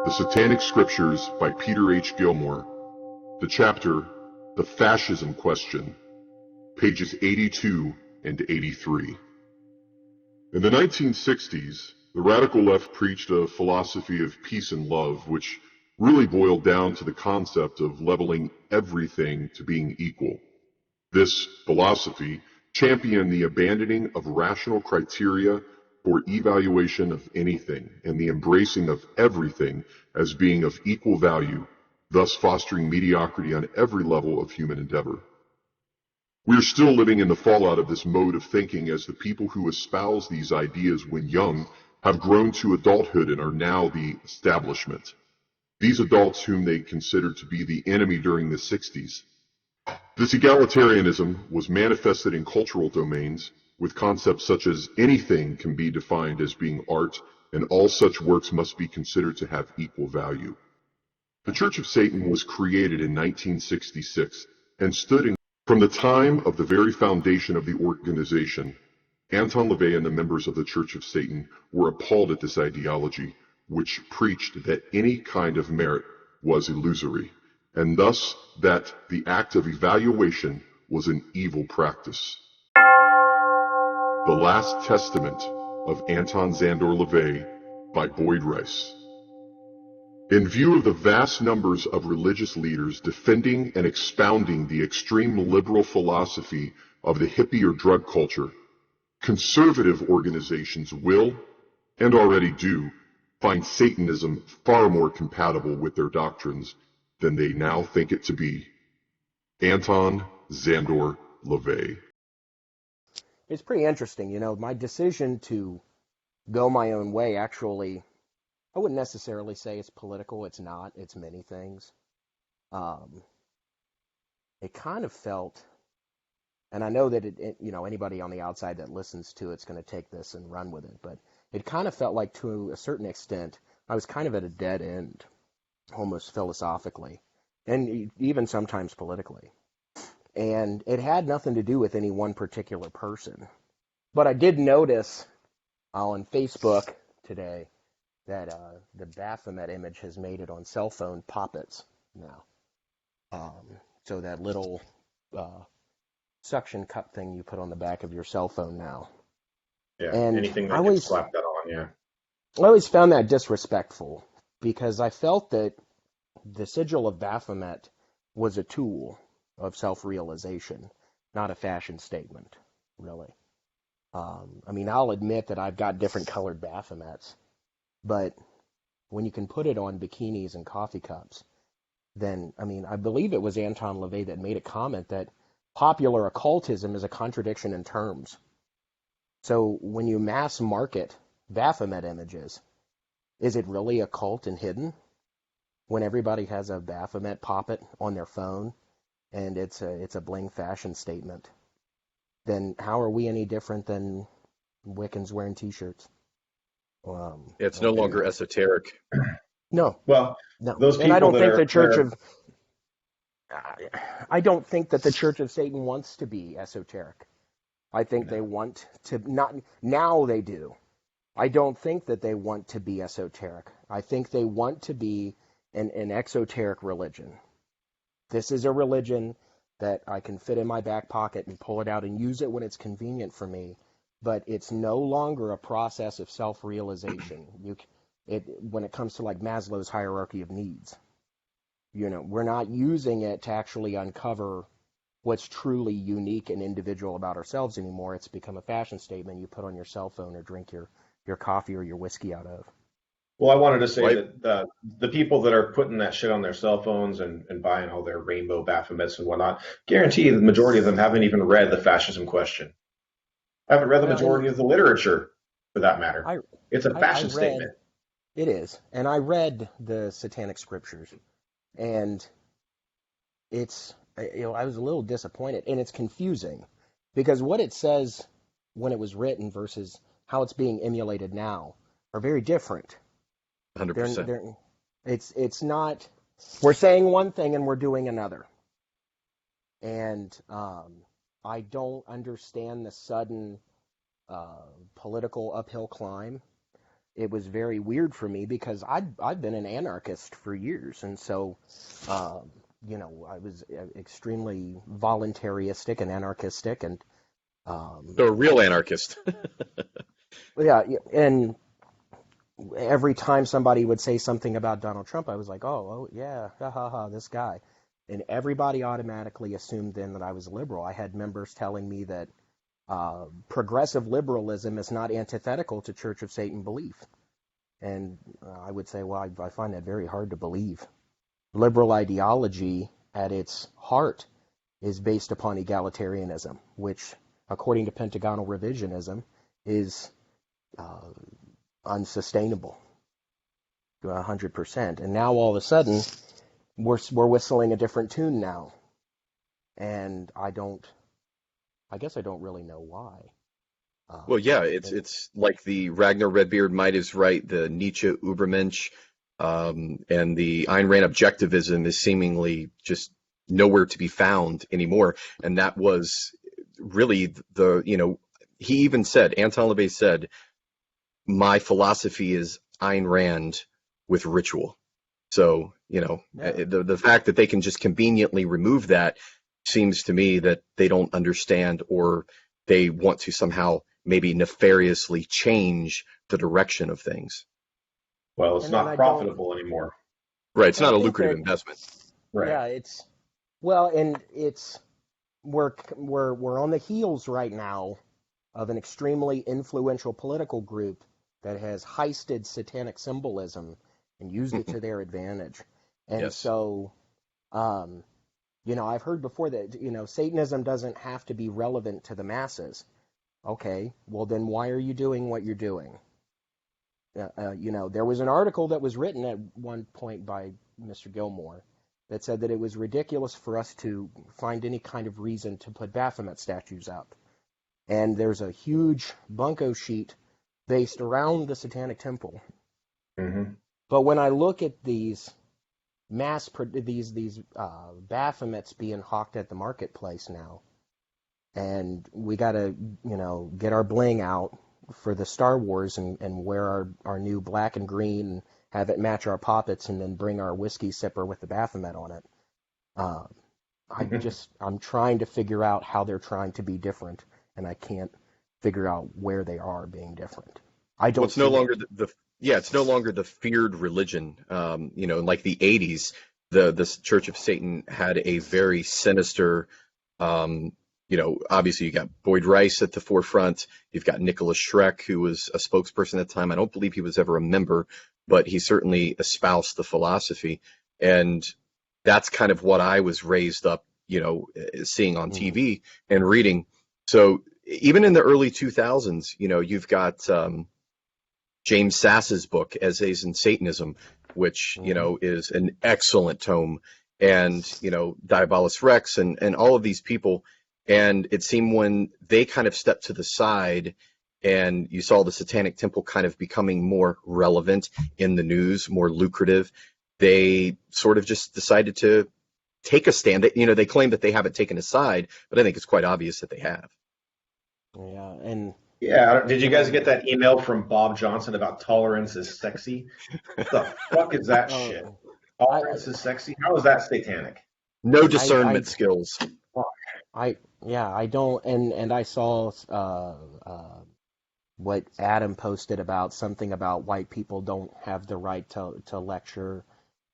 The Satanic Scriptures by Peter H. Gilmore. The chapter, The Fascism Question, pages 82 and 83. In the 1960s, the radical left preached a philosophy of peace and love, which really boiled down to the concept of leveling everything to being equal. This philosophy championed the abandoning of rational criteria for evaluation of anything and the embracing of everything as being of equal value, thus fostering mediocrity on every level of human endeavor. We are still living in the fallout of this mode of thinking, as the people who espouse these ideas when young have grown to adulthood and are now the establishment. These adults whom they considered to be the enemy during the 60s. This egalitarianism was manifested in cultural domains, with concepts such as anything can be defined as being art, and all such works must be considered to have equal value. The Church of Satan was created in 1966 and stood in from the time of the very foundation of the organization. Anton LaVey and the members of the Church of Satan were appalled at this ideology, which preached that any kind of merit was illusory, and thus that the act of evaluation was an evil practice. The Last Testament of Anton Szandor LaVey by Boyd Rice. In view of the vast numbers of religious leaders defending and expounding the extreme liberal philosophy of the hippie or drug culture, conservative organizations will, and already do, find Satanism far more compatible with their doctrines than they now think it to be. Anton Szandor LaVey. It's pretty interesting, my decision to go my own way, actually, I wouldn't necessarily say it's political. It's not. It's many things. It kind of felt, and I know that anybody on the outside that listens to it's going to take this and run with it, but it kind of felt like, to a certain extent, I was kind of at a dead end, almost philosophically, and even sometimes politically. And it had nothing to do with any one particular person. But I did notice on Facebook today that the Baphomet image has made it on cell phone poppets now. So that little suction cup thing you put on the back of your cell phone now. Yeah, and anything that can slap that on, yeah. I always found that disrespectful, because I felt that the sigil of Baphomet was a tool of self-realization, not a fashion statement, really. I'll admit that I've got different colored Baphomets, but when you can put it on bikinis and coffee cups, then, I believe it was Anton LaVey that made a comment that popular occultism is a contradiction in terms. So when you mass market Baphomet images, is it really occult and hidden? When everybody has a Baphomet poppet on their phone, and it's a bling fashion statement, then how are we any different than Wiccans wearing T-shirts? It's no longer esoteric. No. Well, no. Those people and I don't that think are, the Church of I don't think that the Church of Satan wants to be esoteric. I think they want to not. Now they do. I don't think that they want to be esoteric. I think they want to be an exoteric religion. This is a religion that I can fit in my back pocket and pull it out and use it when it's convenient for me, but it's no longer a process of self-realization. When it comes to like Maslow's hierarchy of needs, we're not using it to actually uncover what's truly unique and individual about ourselves anymore. It's become a fashion statement you put on your cell phone or drink your coffee or your whiskey out of. Well, I wanted to say that the people that are putting that shit on their cell phones and buying all their rainbow Baphomets and whatnot, guarantee the majority of them haven't even read the fascism question. I haven't read the majority of the literature, for that matter. It's a fashion statement. It is. And I read the Satanic Scriptures, and it's, I was a little disappointed, and it's confusing, because what it says when it was written versus how it's being emulated now are very different. 100%. It's not, we're saying one thing and we're doing another. And I don't understand the sudden political uphill climb. it was very weird for me because I've been an anarchist for years, and so you know, I was extremely voluntaristic and anarchistic, and So a real anarchist. yeah, and every time somebody would say something about Donald Trump, I was like, oh yeah, ha ha ha, this guy. And everybody automatically assumed then that I was liberal. I had members telling me that progressive liberalism is not antithetical to Church of Satan belief. And I would say, well, I find that very hard to believe. Liberal ideology at its heart is based upon egalitarianism, which, according to Pentagonal revisionism, is unsustainable to 100%. And now all of a sudden, we're whistling a different tune now, and I guess I don't really know why. Well, yeah, it's like the Ragnar Redbeard might is right, the Nietzsche Übermensch, and the Ayn Rand objectivism is seemingly just nowhere to be found anymore. And that was really he even said, Anton LaVey said, my philosophy is Ayn Rand with ritual. So, the fact that they can just conveniently remove that seems to me that they don't understand, or they want to somehow maybe nefariously change the direction of things. Well, it's not profitable anymore. Right. It's not a lucrative investment. Right. Yeah, we're on the heels right now of an extremely influential political group that has heisted satanic symbolism and used it to their advantage. And so, I've heard before that, Satanism doesn't have to be relevant to the masses. Okay, well then why are you doing what you're doing? There was an article that was written at one point by Mr. Gilmore that said that it was ridiculous for us to find any kind of reason to put Baphomet statues up. And there's a huge bunko sheet based around the Satanic Temple. Mm-hmm. But when I look at these these Baphomets being hawked at the marketplace now, and we got to, get our bling out for the Star Wars and wear our new black and green and have it match our poppets and then bring our whiskey sipper with the Baphomet on it. I'm trying to figure out how they're trying to be different, and I can't figure out where they are being different. It's no longer it's no longer the feared religion. In like the 80s, the Church of Satan had a very sinister, obviously you got Boyd Rice at the forefront. You've got Nicholas Schreck, who was a spokesperson at the time. I don't believe he was ever a member, but he certainly espoused the philosophy. And that's kind of what I was raised up, seeing on TV and reading. So even in the early 2000s, you've got James Sass's book, Essays in Satanism, which, is an excellent tome, and, Diabolus Rex and all of these people. And it seemed when they kind of stepped to the side and you saw the Satanic Temple kind of becoming more relevant in the news, more lucrative, they sort of just decided to take a stand. They claim that they haven't taken a side, but I think it's quite obvious that they have. Yeah, did you guys get that email from Bob Johnson about tolerance is sexy? What the fuck is that shit? Tolerance is sexy? How is that satanic? No discernment skills. I don't, and I saw what Adam posted about something about white people don't have the right to lecture,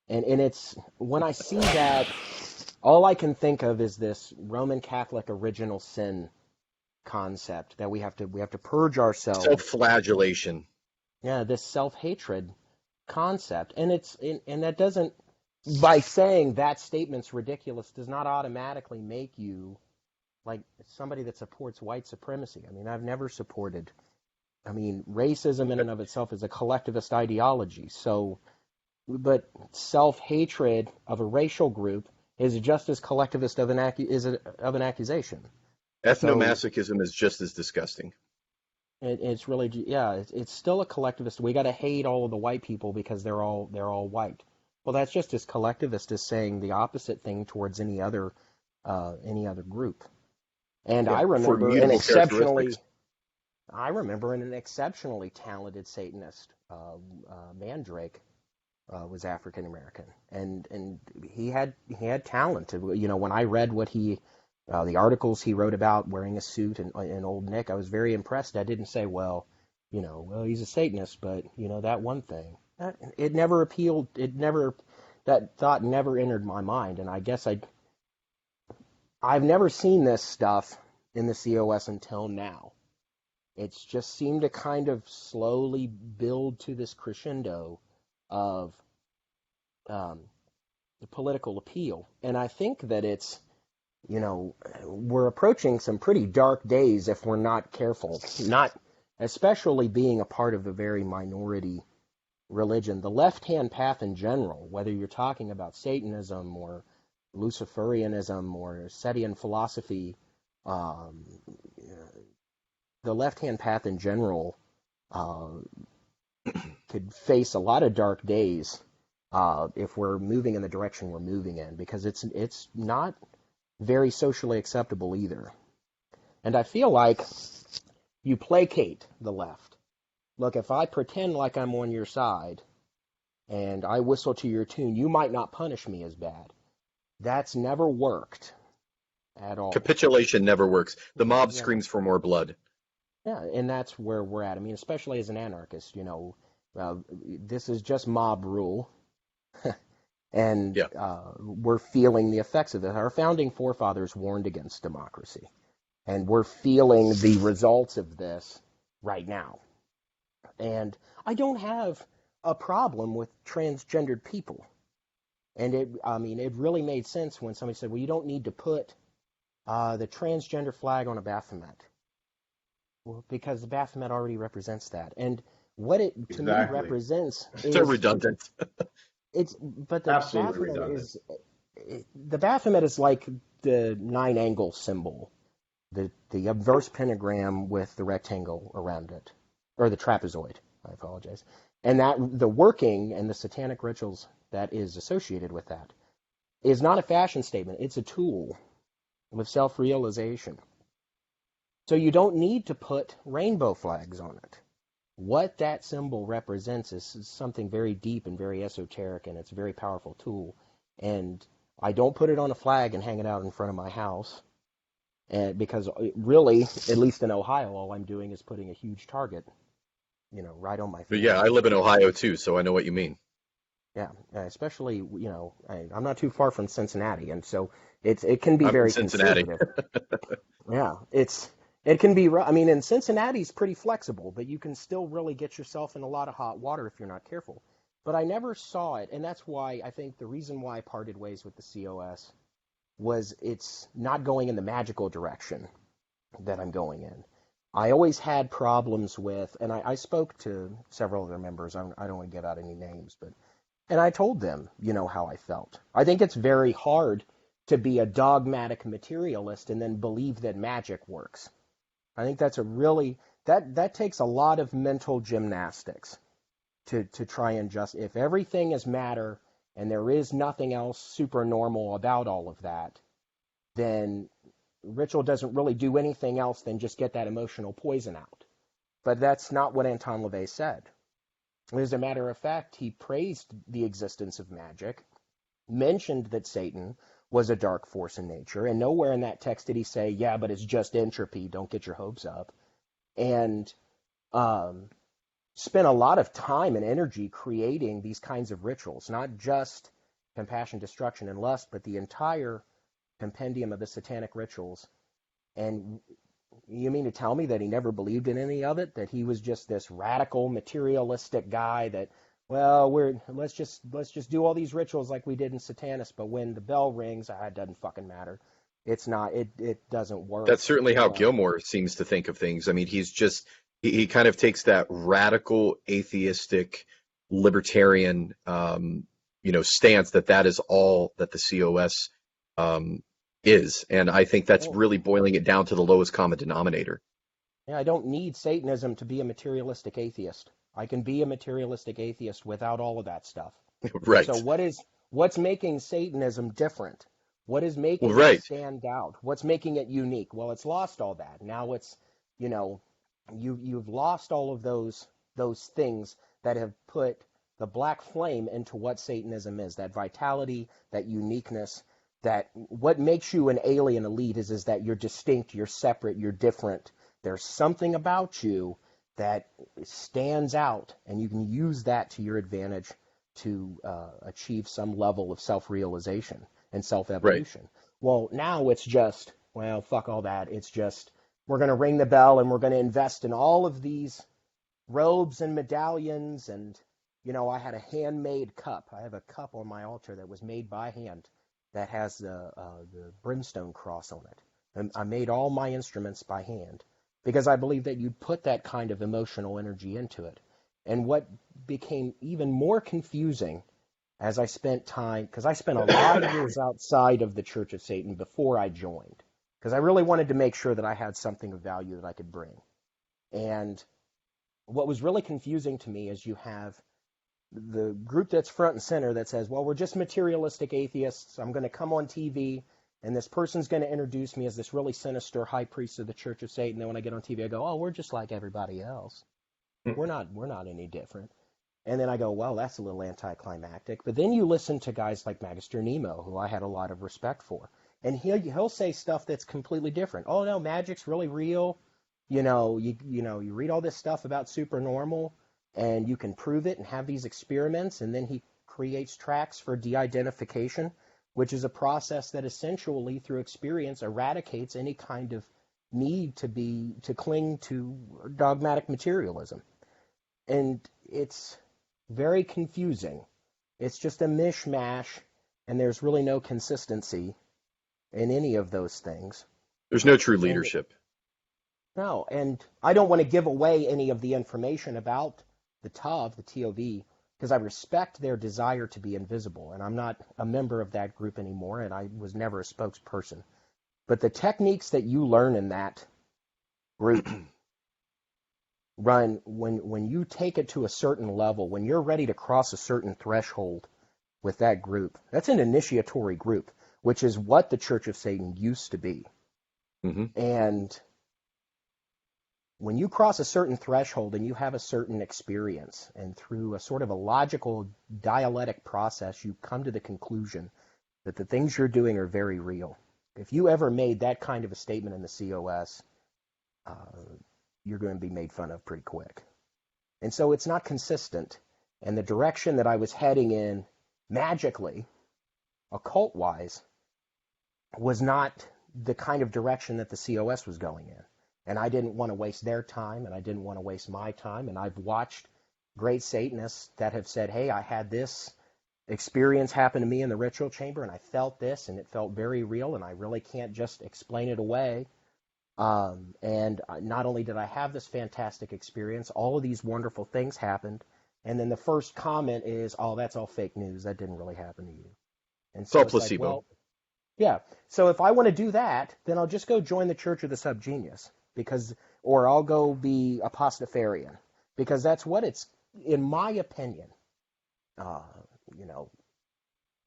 and it's, when I see that, all I can think of is this Roman Catholic original sin concept that we have to purge ourselves. Self-flagellation. Yeah, this self-hatred concept, and that doesn't, by saying that statement's ridiculous, does not automatically make you like somebody that supports white supremacy. I mean, I've never supported. I mean, racism in and of itself is a collectivist ideology. So, but self-hatred of a racial group is just as collectivist of an accusation. Ethnomasochism is just as disgusting. It's really, it's still a collectivist. We got to hate all of the white people because they're all white. Well, that's just as collectivist as saying the opposite thing towards any other group. And I remember an exceptionally talented Satanist Mandrake was African American, and he had talent. You know, when I read what the articles he wrote about wearing a suit and Old Nick, I was very impressed. I didn't say, well, he's a Satanist, but that one thing. It never appealed. That thought never entered my mind, and I guess I've never seen this stuff in the COS until now. It's just seemed to kind of slowly build to this crescendo of the political appeal. And I think that it's, we're approaching some pretty dark days if we're not careful, not especially being a part of a very minority religion. The left-hand path in general, whether you're talking about Satanism or Luciferianism or Setian philosophy, the left-hand path in general could face a lot of dark days if we're moving in the direction we're moving in, because it's not very socially acceptable either. And I feel like you placate the left. Look, if I pretend like I'm on your side and I whistle to your tune, you might not punish me as bad. That's never worked at all. Capitulation never works. The mob screams for more blood. Yeah, and that's where we're at. I mean, especially as an anarchist, this is just mob rule. And we're feeling the effects of it. Our founding forefathers warned against democracy. And we're feeling the results of this right now. And I don't have a problem with transgendered people. And it really made sense when somebody said, well, you don't need to put the transgender flag on a Baphomet. Well, because the Baphomet already represents that. And what it to me represents is... So redundant. But the Baphomet is like the 9-angle symbol, the obverse pentagram with the rectangle around it, or the trapezoid. I apologize. And that the working and the satanic rituals that is associated with that is not a fashion statement. It's a tool of self-realization. So you don't need to put rainbow flags on it. What that symbol represents is something very deep and very esoteric, and it's a very powerful tool. And I don't put it on a flag and hang it out in front of my house, because really, at least in Ohio, all I'm doing is putting a huge target, right on my face. But yeah, I live in Ohio too, so I know what you mean. Yeah, especially, I'm not too far from Cincinnati, and so it can be very conservative. Yeah, it can be, and Cincinnati's pretty flexible, but you can still really get yourself in a lot of hot water if you're not careful. But I never saw it, and that's why I think the reason why I parted ways with the COS was it's not going in the magical direction that I'm going in. I always had problems with, and I spoke to several of their members, I don't want to give out any names, and I told them, how I felt. I think it's very hard to be a dogmatic materialist and then believe that magic works. I think that's that takes a lot of mental gymnastics to try and if everything is matter and there is nothing else supernormal about all of that, then ritual doesn't really do anything else than just get that emotional poison out. But that's not what Anton LaVey said. As a matter of fact, he praised the existence of magic, mentioned that Satan was a dark force in nature, and nowhere in that text did he say, yeah, but it's just entropy, don't get your hopes up. And spent a lot of time and energy creating these kinds of rituals, not just compassion, destruction, and lust, but the entire compendium of the satanic rituals. And you mean to tell me that he never believed in any of it, that he was just this radical materialistic guy that, well, let's just do all these rituals like we did in Satanist, but when the bell rings, it doesn't fucking matter. It's not, it doesn't work. That's certainly how Gilmore seems to think of things. I mean, he kind of takes that radical atheistic libertarian, stance that is all that the COS is. And I think that's really boiling it down to the lowest common denominator. Yeah, I don't need Satanism to be a materialistic atheist. I can be a materialistic atheist without all of that stuff. Right. So what's making Satanism different? What is making it stand out? What's making it unique? Well, it's lost all that. Now it's, you've lost all of those things that have put the black flame into what Satanism is, that vitality, that uniqueness, that what makes you an alien elite is that you're distinct, you're separate, you're different. There's something about you that stands out, and you can use that to your advantage to achieve some level of self-realization and self-evolution. Right. Well, now it's just, well, fuck all that. It's just, we're going to ring the bell and we're going to invest in all of these robes and medallions. And, you know, I had a handmade cup. I have a cup on my altar that was made by hand that has the brimstone cross on it. And I made all my instruments by hand because I believe that you'd put that kind of emotional energy into it. And what became even more confusing as I spent time, because I spent a lot of years outside of the Church of Satan before I joined, because I really wanted to make sure that I had something of value that I could bring. And what was really confusing to me is you have the group that's front and center that says, well, we're just materialistic atheists. I'm going to come on TV, and this person's going to introduce me as this really sinister high priest of the Church of Satan. Then when I get on TV, I go, oh, we're just like everybody else. We're not any different. And then I go, well, that's a little anticlimactic. But then you listen to guys like Magister Nemo, who I had a lot of respect for. And he'll say stuff that's completely different. Oh, no, magic's really real. You read all this stuff about supernormal, and you can prove it and have these experiments. And then he creates tracks for deidentification, which is a process that essentially, through experience, eradicates any kind of need to cling to dogmatic materialism. And it's very confusing. It's just a mishmash, and there's really no consistency in any of those things. There's no true leadership. No, and I don't want to give away any of the information about the TOV, because I respect their desire to be invisible, and I'm not a member of that group anymore, and I was never a spokesperson. But the techniques that you learn in that group run, when you take it to a certain level, when you're ready to cross a certain threshold with that group, that's an initiatory group, which is what the Church of Satan used to be. Mm-hmm. And when you cross a certain threshold and you have a certain experience, and through a sort of a logical dialectic process, you come to the conclusion that the things you're doing are very real. If you ever made that kind of a statement in the COS, you're going to be made fun of pretty quick. And so it's not consistent. And the direction that I was heading in magically, occult-wise, was not the kind of direction that the COS was going in. And I didn't want to waste their time, and I didn't want to waste my time. And I've watched great Satanists that have said, hey, I had this experience happen to me in the ritual chamber, and I felt this, and it felt very real, and I really can't just explain it away. And not only did I have this fantastic experience, all of these wonderful things happened, and then the first comment is, oh, that's all fake news. That didn't really happen to you. And so it's all placebo. Like, well, yeah. So if I want to do that, then I'll just go join the Church of the Subgenius, or I'll go be a Pastafarian, because that's what it's, in my opinion,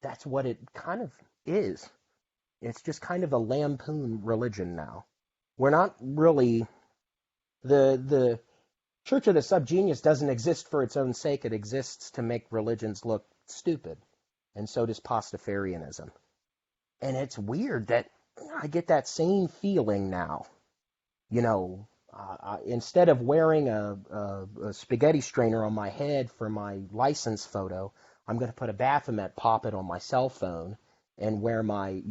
that's what it kind of is. It's just kind of a lampoon religion now. We're not really, the Church of the Subgenius doesn't exist for its own sake. It exists to make religions look stupid. And so does Pastafarianism. And it's weird that I get that same feeling now. Instead of wearing a spaghetti strainer on my head for my license photo, I'm going to put a Baphomet poppet on my cell phone and wear my,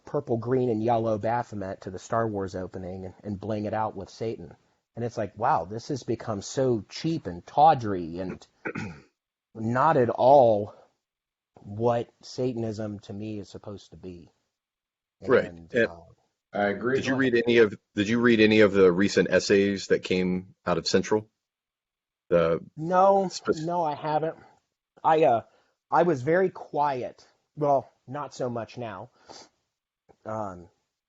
purple, green, and yellow Baphomet to the Star Wars opening and bling it out with Satan. And it's like, wow, this has become so cheap and tawdry and not at all what Satanism to me is supposed to be. Right. I agree. Did you read any of the recent essays that came out of Central? No, I haven't. I was very quiet. Well, not so much now. But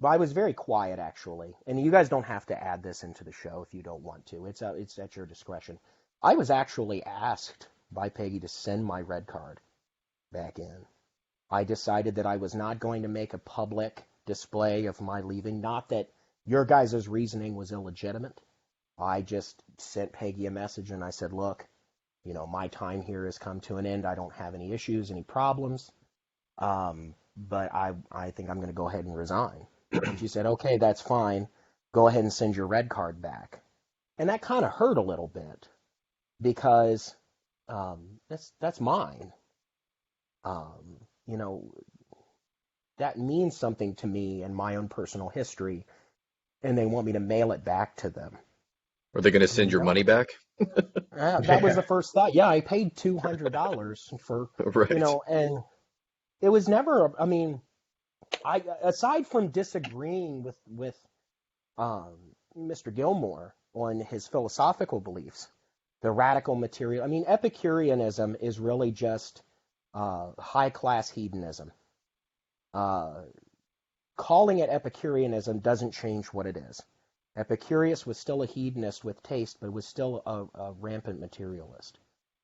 I was very quiet, actually. And you guys don't have to add this into the show if you don't want to. It's at your discretion. I was actually asked by Peggy to send my red card back in. I decided that I was not going to make a public display of my leaving. Not that your guys' reasoning was illegitimate, I just sent Peggy a message and I said, look, my time here has come to an end. I don't have any issues, any problems. But I think I'm going to go ahead and resign. And she said, okay, that's fine. Go ahead and send your red card back. And that kind of hurt a little bit because that's mine. That means something to me and my own personal history, and they want me to mail it back to them. Are they going to send your money back? That was the first thought. Yeah, I paid $200 for, Right. And it was never, aside from disagreeing with Mr. Gilmore on his philosophical beliefs, the radical material, Epicureanism is really just high-class hedonism. Calling it Epicureanism doesn't change what it is. Epicurus was still a hedonist with taste, but was still a rampant materialist.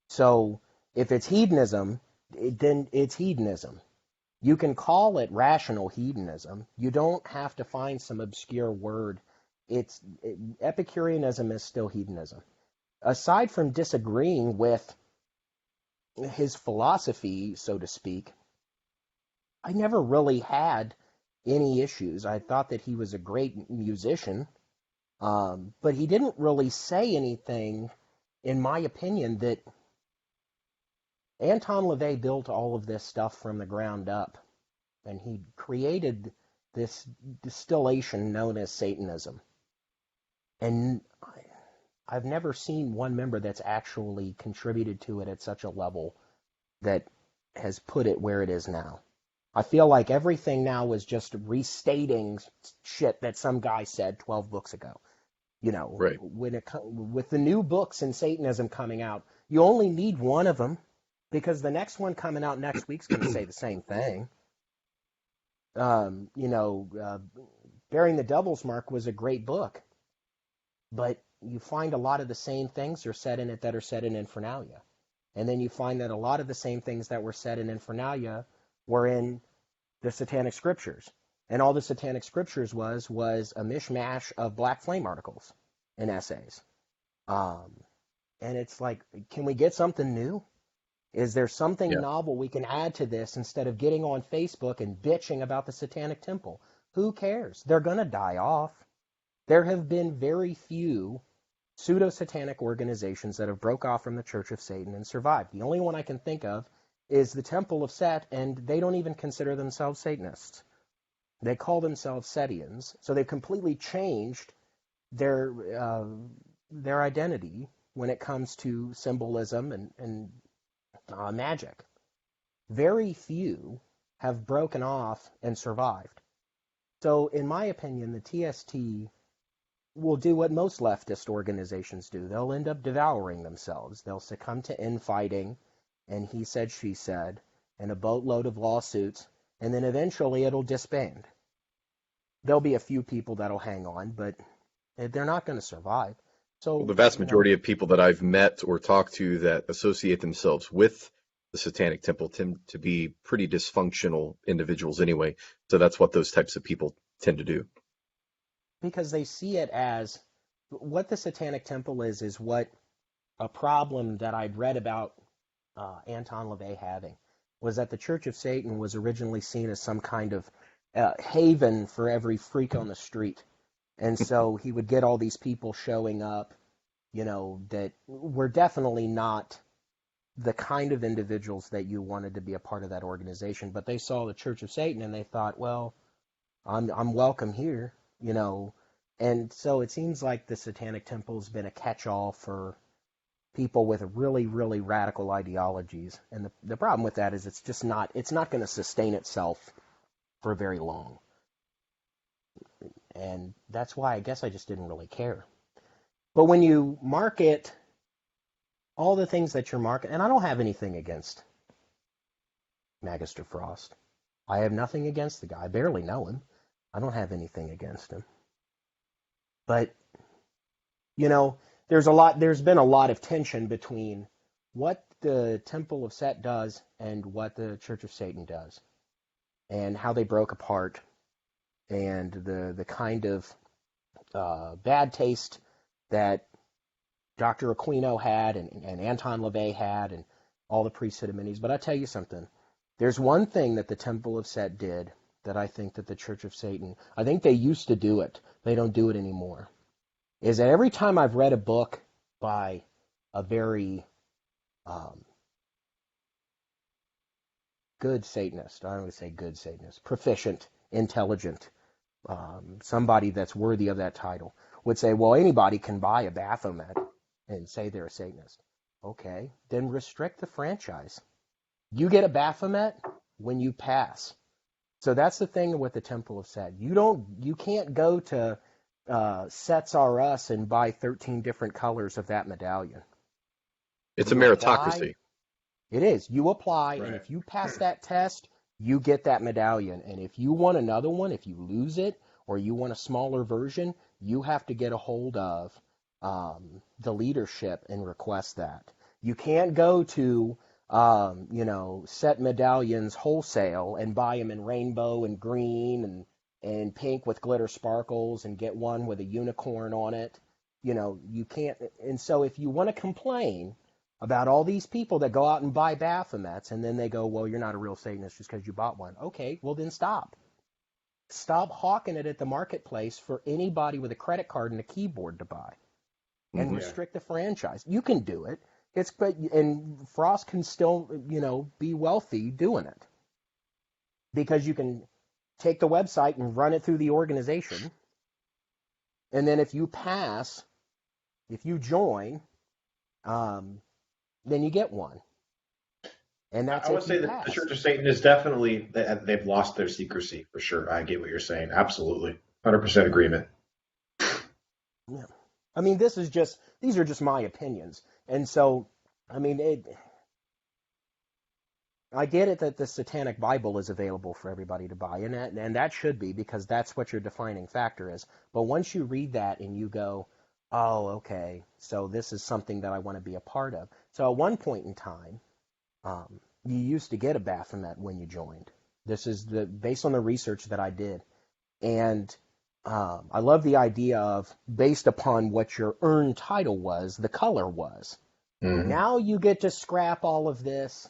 So if it's hedonism, then it's hedonism. You can call it rational hedonism. You don't have to find some obscure word. Epicureanism is still hedonism. Aside from disagreeing with his philosophy, so to speak, I never really had any issues. I thought that he was a great musician, but he didn't really say anything, in my opinion, that Anton LaVey built all of this stuff from the ground up, and he created this distillation known as Satanism. And I've never seen one member that's actually contributed to it at such a level that has put it where it is now. I feel like everything now is just restating shit that some guy said 12 books ago. Right. With the new books in Satanism coming out, you only need one of them because the next one coming out next week's going to say the same thing. Bearing the Devil's Mark was a great book, but you find a lot of the same things are said in it that are said in Infernalia. And then you find that a lot of the same things that were said in Infernalia were in the Satanic Scriptures. And all the Satanic Scriptures was a mishmash of Black Flame articles and essays. And it's like, can we get something new? Is there something novel we can add to this instead of getting on Facebook and bitching about the Satanic Temple? Who cares? They're going to die off. There have been very few pseudo-satanic organizations that have broke off from the Church of Satan and survived. The only one I can think of is the Temple of Set, and they don't even consider themselves Satanists. They call themselves Setians, so they've completely changed their identity when it comes to symbolism and magic. Very few have broken off and survived. So, in my opinion, the TST will do what most leftist organizations do. They'll end up devouring themselves. They'll succumb to infighting, and he said, she said, and a boatload of lawsuits, and then eventually it'll disband. There'll be a few people that'll hang on, but they're not going to survive. So the vast majority of people that I've met or talked to that associate themselves with the Satanic Temple tend to be pretty dysfunctional individuals anyway. So that's what those types of people tend to do. Because they see it as what the Satanic Temple is what a problem that I'd read about Anton LaVey having was that the Church of Satan was originally seen as some kind of haven for every freak on the street. And so he would get all these people showing up, that were definitely not the kind of individuals that you wanted to be a part of that organization. But they saw the Church of Satan and they thought, well, I'm welcome here, And so it seems like the Satanic Temple has been a catch-all for people with really, really radical ideologies. And the problem with that is it's not going to sustain itself for very long. And that's why I guess I just didn't really care. But when you market all the things that you're marketing, and I don't have anything against Magister Frost. I have nothing against the guy. I barely know him. I don't have anything against him. But, there's been a lot of tension between what the Temple of Set does and what the Church of Satan does, and how they broke apart, and the kind of bad taste that Dr. Aquino had and Anton LaVey had and all the priesthood amenities. But I tell you something. There's one thing that the Temple of Set did that I think that the Church of Satan, I think they used to do it. They don't do it anymore. Is that every time I've read a book by a very good Satanist, I don't want to say good Satanist, proficient, intelligent, somebody that's worthy of that title, would say, well, anybody can buy a Baphomet and say they're a Satanist. Okay, then restrict the franchise. You get a Baphomet when you pass. So that's the thing with the Temple of Set. You can't go to Sets R Us and buy 13 different colors of that medallion. It's a meritocracy. It is. You apply, Right. and if you pass that test, you get that medallion. And if you want another one, if you lose it, or you want a smaller version, you have to get a hold of the leadership and request that. You can't go to Set medallions wholesale and buy them in rainbow and green and pink with glitter sparkles and get one with a unicorn on it. You can't. And so if you want to complain about all these people that go out and buy Baphomets and then they go, well, you're not a real Satanist just because you bought one. Okay, well then stop. Stop hawking it at the marketplace for anybody with a credit card and a keyboard to buy. And restrict the franchise. You can do it. And Frost can still, be wealthy doing it. Because you can take the website and run it through the organization. And then if you pass, if you join, then you get one. And that's I would say that the Church of Satan is definitely, they've lost their secrecy for sure. I get what you're saying. Absolutely. 100% agreement. Yeah. I mean, these are just my opinions. And so, I mean, I get it that the Satanic Bible is available for everybody to buy, and that should be, because that's what your defining factor is. But once you read that and you go, oh, okay, so this is something that I want to be a part of. So at one point in time, you used to get a Baphomet when you joined. This is based on the research that I did. And I love the idea of, based upon what your earned title was, the color was. Mm-hmm. Now you get to scrap all of this,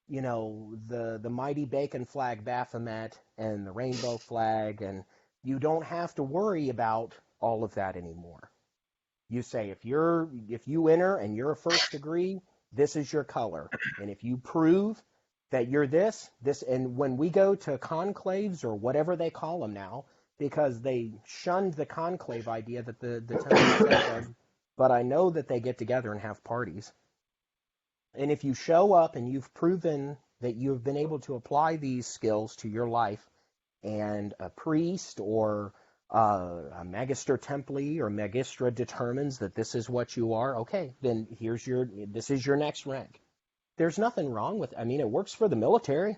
the mighty bacon flag Baphomet and the rainbow flag, and you don't have to worry about all of that anymore. You say, if you enter and you're a first degree, this is your color. And if you prove that you're this, and when we go to conclaves or whatever they call them now, because they shunned the conclave idea that the Temple does, but I know that they get together and have parties. And if you show up and you've proven that you've been able to apply these skills to your life, and a priest or a Magister Templi or Magistra determines that this is what you are, okay, then this is your next rank. There's nothing wrong with it. I mean, it works for the military.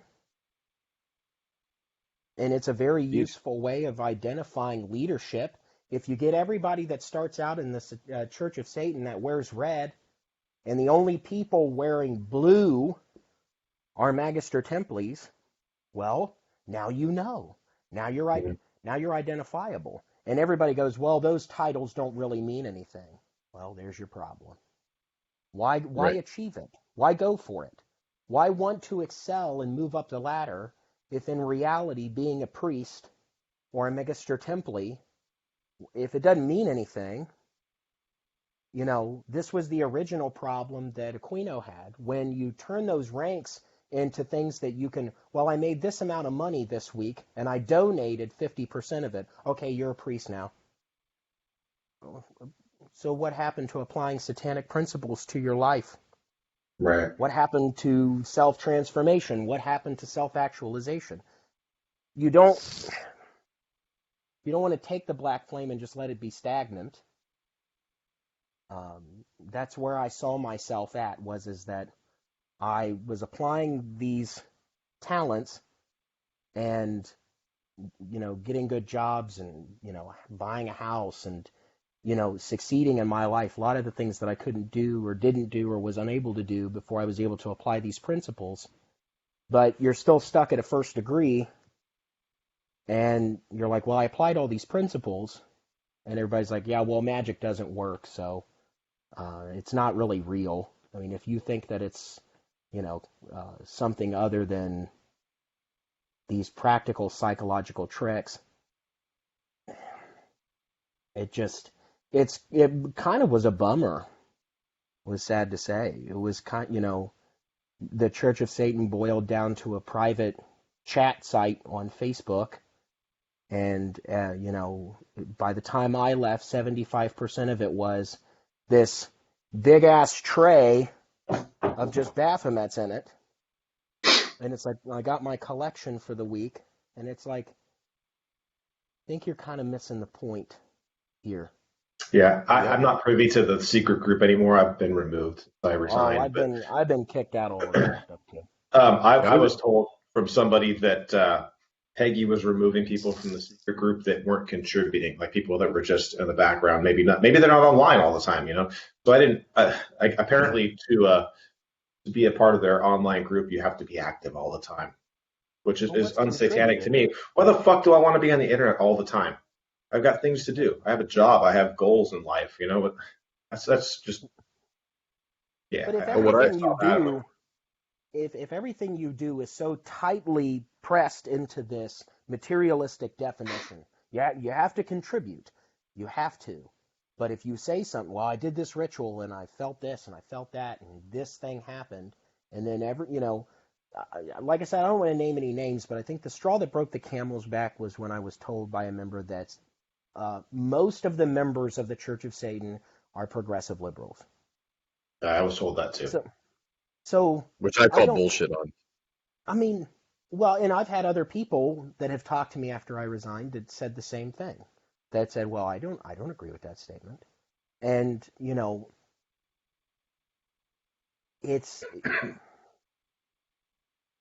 And it's a very useful way of identifying leadership. If you get everybody that starts out in the Church of Satan that wears red, and the only people wearing blue are Magister Templis, well, now you know. Now you're right. Now you're identifiable. And everybody goes, well, those titles don't really mean anything. Well, there's your problem. Why achieve it? Why go for it? Why want to excel and move up the ladder if in reality being a priest or a Magister Templi, if it doesn't mean anything, this was the original problem that Aquino had. When you turn those ranks into things that you can, well, I made this amount of money this week and I donated 50% of it. Okay, you're a priest now. So what happened to applying satanic principles to your life? Right. What happened to self-transformation? What happened to self-actualization? You don't want to take the black flame and just let it be stagnant. That's where I saw myself at, is that I was applying these talents and, getting good jobs and, buying a house and, succeeding in my life. A lot of the things that I couldn't do or didn't do or was unable to do before I was able to apply these principles. But you're still stuck at a first degree and you're like, well, I applied all these principles And everybody's like, yeah, well, magic doesn't work, so it's not really real. I mean, if you think that it's, something other than these practical psychological tricks, it kind of was a bummer. It was sad to say. It was the Church of Satan boiled down to a private chat site on Facebook. And, by the time I left, 75% of it was this big-ass tray of just Baphomets in it. And it's like, I got my collection for the week. And it's like, I think you're kind of missing the point here. Yeah, I'm not privy to the secret group anymore. I've been removed. I resigned. I've been kicked out all of that stuff too. I was told from somebody that Peggy was removing people from the secret group that weren't contributing, like people that were just in the background. Maybe they're not online all the time, So I didn't. Apparently, to be a part of their online group, you have to be active all the time, which is unsatanic to me. Why the fuck do I want to be on the internet all the time? I've got things to do. I have a job. I have goals in life. But that's just yeah. But if everything you do, if everything you do is so tightly pressed into this materialistic definition, you have to contribute. You have to. But if you say something, well, I did this ritual and I felt this and I felt that and this thing happened, and then like I said, I don't want to name any names, but I think the straw that broke the camel's back was when I was told by a member that most of the members of the Church of Satan are progressive liberals. I was told that too. So which I call bullshit on. I mean, well, and I've had other people that have talked to me after I resigned that said the same thing. That said, well, I don't agree with that statement. And,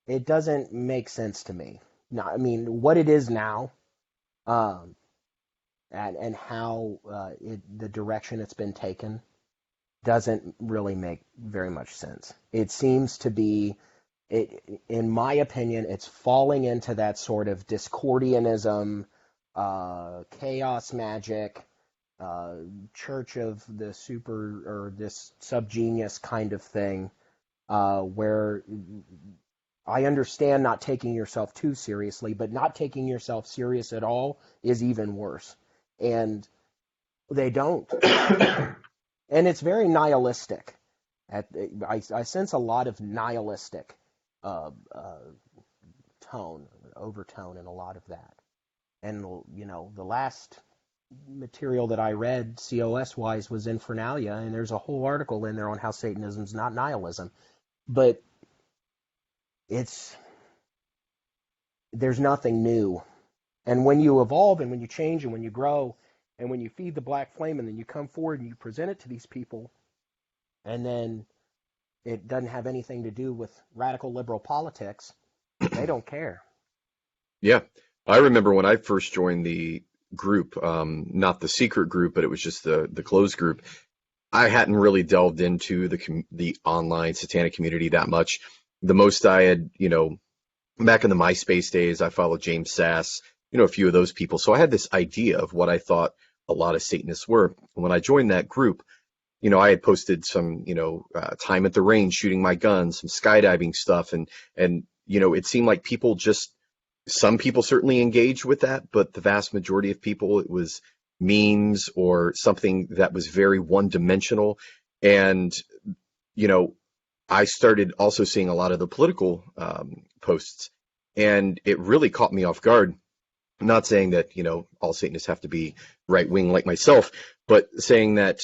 it doesn't make sense to me. No, I mean, what it is now, and how the direction it's been taken doesn't really make very much sense. It seems to be, in my opinion, it's falling into that sort of Discordianism, chaos magic, Church of the Super, or this subgenius kind of thing, where I understand not taking yourself too seriously, but not taking yourself serious at all is even worse. And they don't. And it's very nihilistic. I sense a lot of nihilistic overtone in a lot of that. And, the last material that I read, COS-wise, was Infernalia, and there's a whole article in there on how Satanism's not nihilism. But there's nothing new. And when you evolve and when you change and when you grow and when you feed the black flame and then you come forward and you present it to these people, and then it doesn't have anything to do with radical liberal politics, they don't care. Yeah. I remember when I first joined the group, not the secret group, but it was just the closed group. I hadn't really delved into the online satanic community that much. The most I had, back in the MySpace days, I followed James Sass, a few of those people. So I had this idea of what I thought a lot of Satanists were. And when I joined that group, I had posted some, time at the range shooting my guns, some skydiving stuff. And it seemed like some people certainly engaged with that, but the vast majority of people, it was memes or something that was very one-dimensional. And, I started also seeing a lot of the political posts, and it really caught me off guard. I'm not saying that, all Satanists have to be right-wing like myself, but saying that,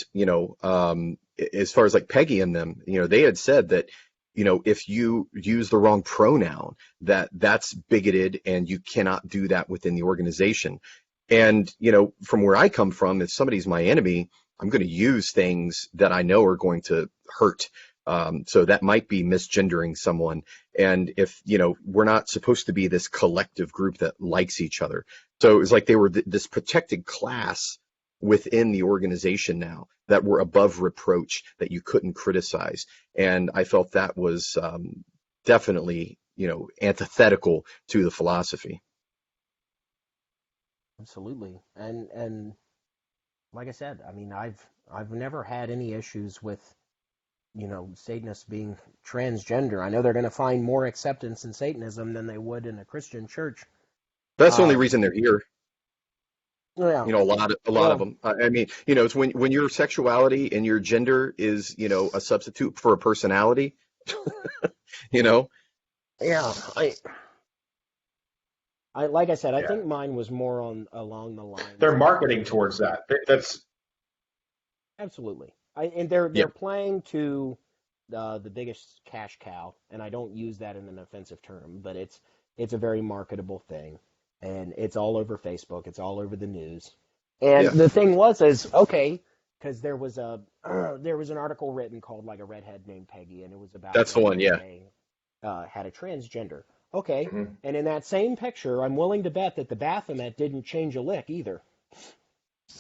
as far as like Peggy and them, they had said that, if you use the wrong pronoun, that's bigoted and you cannot do that within the organization. And, from where I come from, if somebody's my enemy, I'm going to use things that I know are going to hurt. So that might be misgendering someone. And if, we're not supposed to be this collective group that likes each other. So it was like they were this protected class within the organization now that were above reproach, that you couldn't criticize. And I felt that was definitely, antithetical to the philosophy. Absolutely. And like I said, I mean, I've never had any issues with, Satanists being transgender. I know they're going to find more acceptance in Satanism than they would in a Christian church. That's the only Um, reason they're here. yeah, A lot of well, them. I mean, it's when your sexuality and your gender is, a substitute for a personality, you know. yeah, I like I said, I Yeah, think mine was more along the lines they're of marketing towards that. That's absolutely. And they're Yeah, playing to the biggest cash cow, and I don't use that in an offensive term, but it's a very marketable thing, and it's all over Facebook, it's all over the news. And yeah, the thing is okay, because there was a there was an article written called like a redhead named Peggy, and it was about that's the whether one. Yeah, they had a transgender. Okay, mhm. and in that same picture, I'm willing to bet that the Baphomet didn't change a lick either.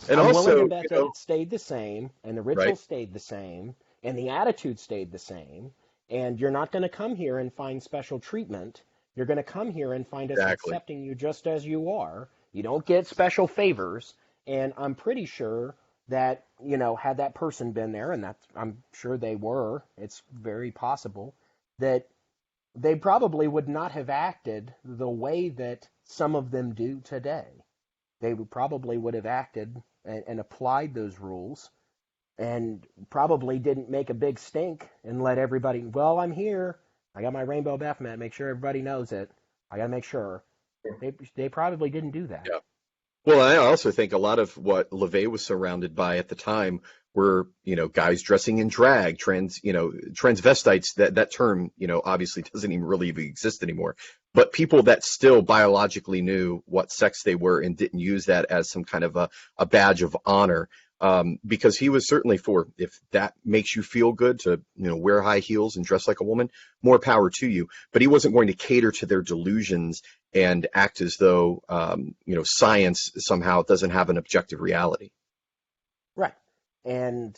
and I'm willing to also, bet that it stayed the same, and the ritual right, stayed the same, and the attitude stayed the same. And you're not going to come here and find special treatment. You're going to come here and find us exactly. accepting you just as you are. You don't get special favors. And I'm pretty sure that, had that person been there, and I'm sure they were, it's very possible, that they probably would not have acted the way that some of them do today. They probably would have acted and applied those rules and probably didn't make a big stink and let everybody, well, I'm here. I got my rainbow Baphomet. Make sure everybody knows it. I got to make sure. They probably didn't do that. Yeah. Well, I also think a lot of what LaVey was surrounded by at the time were, guys dressing in drag, transvestites. That term, obviously doesn't even really even exist anymore. But people that still biologically knew what sex they were and didn't use that as some kind of a badge of honor. Because he was certainly for, if that makes you feel good to, wear high heels and dress like a woman, more power to you. But he wasn't going to cater to their delusions and act as though, science somehow doesn't have an objective reality. Right. And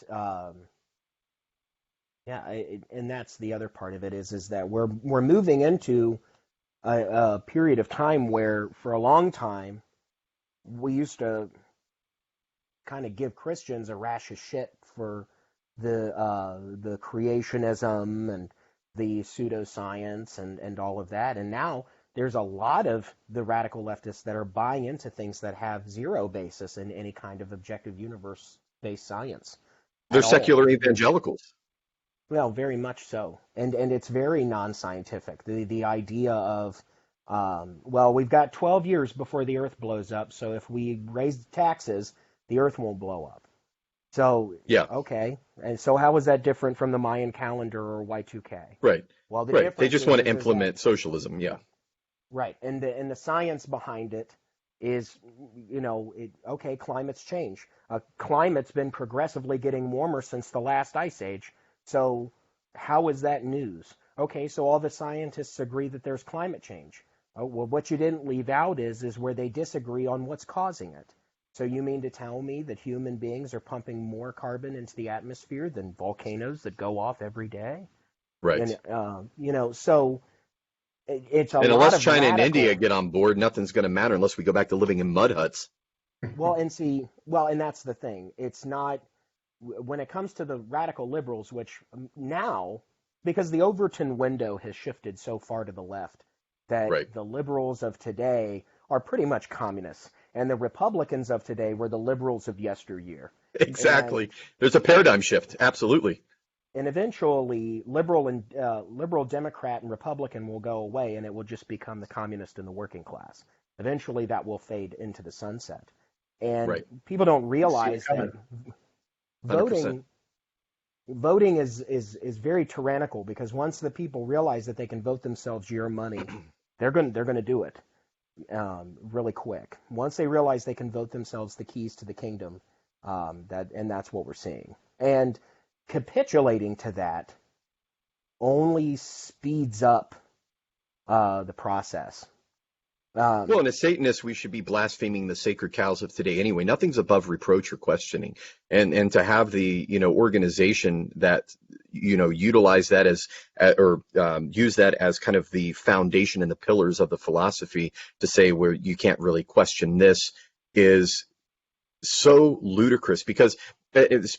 and that's the other part of it is that we're moving into a period of time where for a long time we used to kind of give Christians a rash of shit for the creationism and the pseudoscience and all of that. And now there's a lot of the radical leftists that are buying into things that have zero basis in any kind of objective universe-based science They're at all. secular evangelicals. Well, very much so, and it's very non-scientific. The idea of well, we've got 12 years before the Earth blows up, so if we raise taxes, the Earth won't blow up. So, Yeah, okay, and so how is that different from the Mayan calendar or Y2K? right, Well, the right. They difference just want to is that implement socialism. Yeah, right, and the science behind it is, okay, climates change. Climate's been progressively getting warmer since the last ice age. So how is that news? Okay, so all the scientists agree that there's climate change. Oh, well, what you didn't leave out is where they disagree on what's causing it. So you mean to tell me that human beings are pumping more carbon into the atmosphere than volcanoes that go off every day? right. And so it's a And lot unless of China and India radical. get on board, nothing's going to matter unless we go back to living in mud huts. And that's the thing. It's not when it comes to the radical liberals, which now, because the Overton window has shifted so far to the left, that Right. the liberals of today are pretty much communists, and the Republicans of today were the liberals of yesteryear. And Exactly. There's a paradigm shift. Absolutely. and eventually, liberal Democrat and Republican will go away, and it will just become the communist and the working class. Eventually, that will fade into the sunset. And Right. people don't You see it realize that coming. 100%. voting is very tyrannical, because once the people realize that they can vote themselves your money, they're going to do it really quick. Once they realize they can vote themselves the keys to the kingdom, that's what we're seeing. And capitulating to that only speeds up the process. Well, and as Satanists, we should be blaspheming the sacred cows of today anyway. Nothing's above reproach or questioning. And to have the, organization that, utilize that use that as kind of the foundation and the pillars of the philosophy to say where you can't really question this is so ludicrous, because it's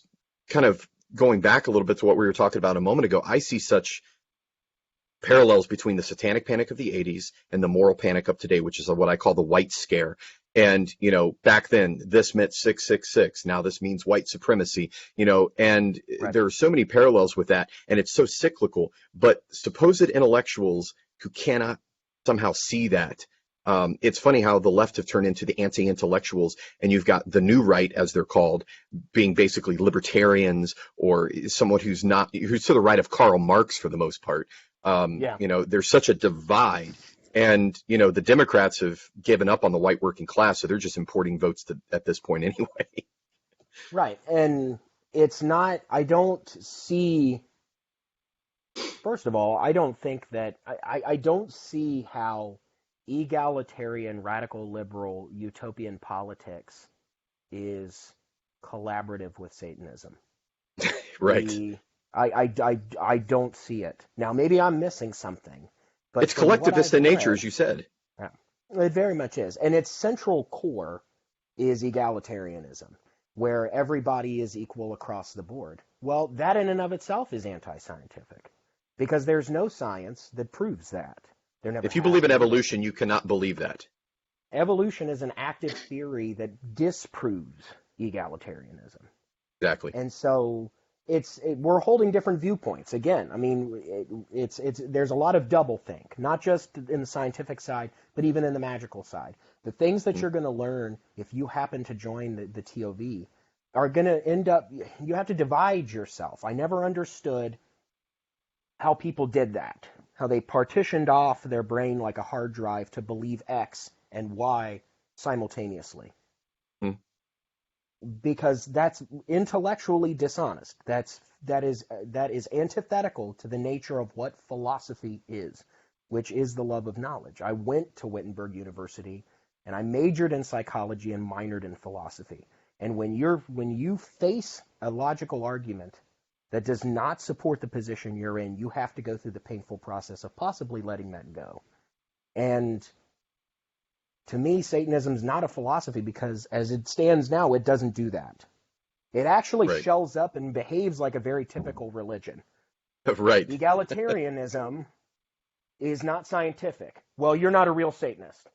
kind of going back a little bit to what we were talking about a moment ago. I see such parallels between the satanic panic of the 80s and the moral panic of today, which is what I call the white scare. And, back then this meant 666. Now this means white supremacy, and Right. there are so many parallels with that. And it's so cyclical. But supposed intellectuals who cannot somehow see that, it's funny how the left have turned into the anti-intellectuals, and you've got the new right, as they're called, being basically libertarians, or someone who's to the right of Karl Marx for the most part. Yeah. There's such a divide, and the Democrats have given up on the white working class, so they're just importing votes at this point anyway. Right. And it's not, I don't see, first of all, I don't think that, I don't see how egalitarian, radical liberal, utopian politics is collaborative with Satanism. Right. I don't see it. Now, maybe I'm missing something. But it's collectivist in nature, as you said. Yeah, it very much is. And its central core is egalitarianism, where everybody is equal across the board. Well, that in and of itself is anti-scientific, because there's no science that proves that. If you believe in evolution, you cannot believe that. Evolution is an active theory that disproves egalitarianism. Exactly. And so we're holding different viewpoints. Again, I mean, there's a lot of doublethink, not just in the scientific side, but even in the magical side. The things that you're going to learn if you happen to join the TOV are going to end up, you have to divide yourself. I never understood how people did that, how they partitioned off their brain like a hard drive to believe X and Y simultaneously. Because that's intellectually dishonest. That is antithetical to the nature of what philosophy is, which is the love of knowledge. I went to Wittenberg University and I majored in psychology and minored in philosophy. And when you face a logical argument that does not support the position you're in, you have to go through the painful process of possibly letting that go. And to me, Satanism is not a philosophy, because as it stands now, it doesn't do that. It actually shells up and behaves like a very typical religion. Right. Egalitarianism is not scientific. Well, you're not a real Satanist.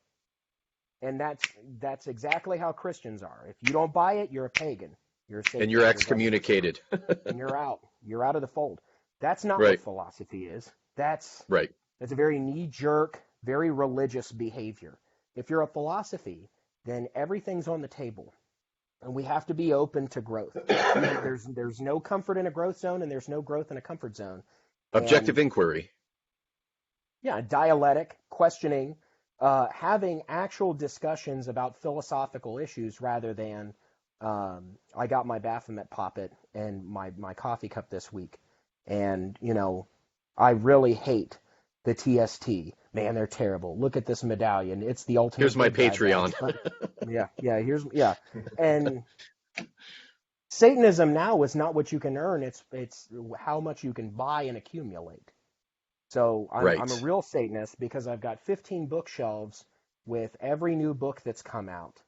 And that's exactly how Christians are. If you don't buy it, you're a pagan. You're a Satanist. And you're excommunicated. And you're out. You're out of the fold. That's not what philosophy is. That's a very knee-jerk, very religious behavior. If you're a philosophy, then everything's on the table, and we have to be open to growth. There's no comfort in a growth zone, and there's no growth in a comfort zone. Objective inquiry. Yeah, dialectic, questioning, having actual discussions about philosophical issues rather than I got my Baphomet poppet and my coffee cup this week, and I really hate the TST. Man, they're terrible. Look at this medallion. It's the ultimate. Here's my Patreon. Yeah. And Satanism now is not what you can earn. It's how much you can buy and accumulate. So I'm a real Satanist because I've got 15 bookshelves with every new book that's come out.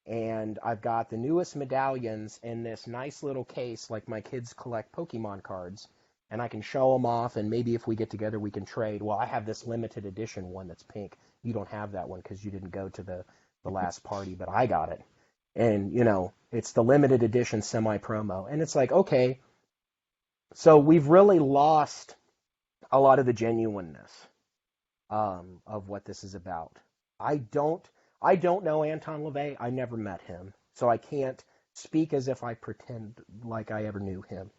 And I've got the newest medallions in this nice little case, like my kids collect Pokemon cards. And I can show them off, and maybe if we get together, we can trade. Well, I have this limited edition one that's pink. You don't have that one because you didn't go to the last party, but I got it. And, it's the limited edition semi-promo. And it's like, okay, so we've really lost a lot of the genuineness of what this is about. I don't know Anton LaVey. I never met him, so I can't speak as if I pretend like I ever knew him.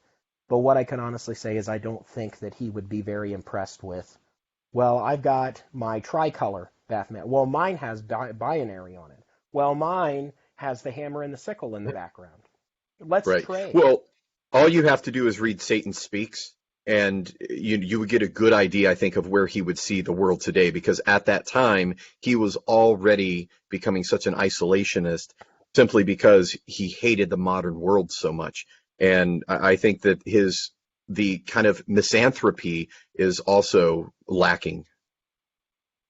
But what I can honestly say is I don't think that he would be very impressed with, well, I've got my tricolor Baphomet. Well, mine has binary on it. Well, mine has the hammer and the sickle in the background. Let's trade. Well, all you have to do is read Satan Speaks, and you would get a good idea, I think, of where he would see the world today, because at that time, he was already becoming such an isolationist simply because he hated the modern world so much. And I think that the kind of misanthropy is also lacking.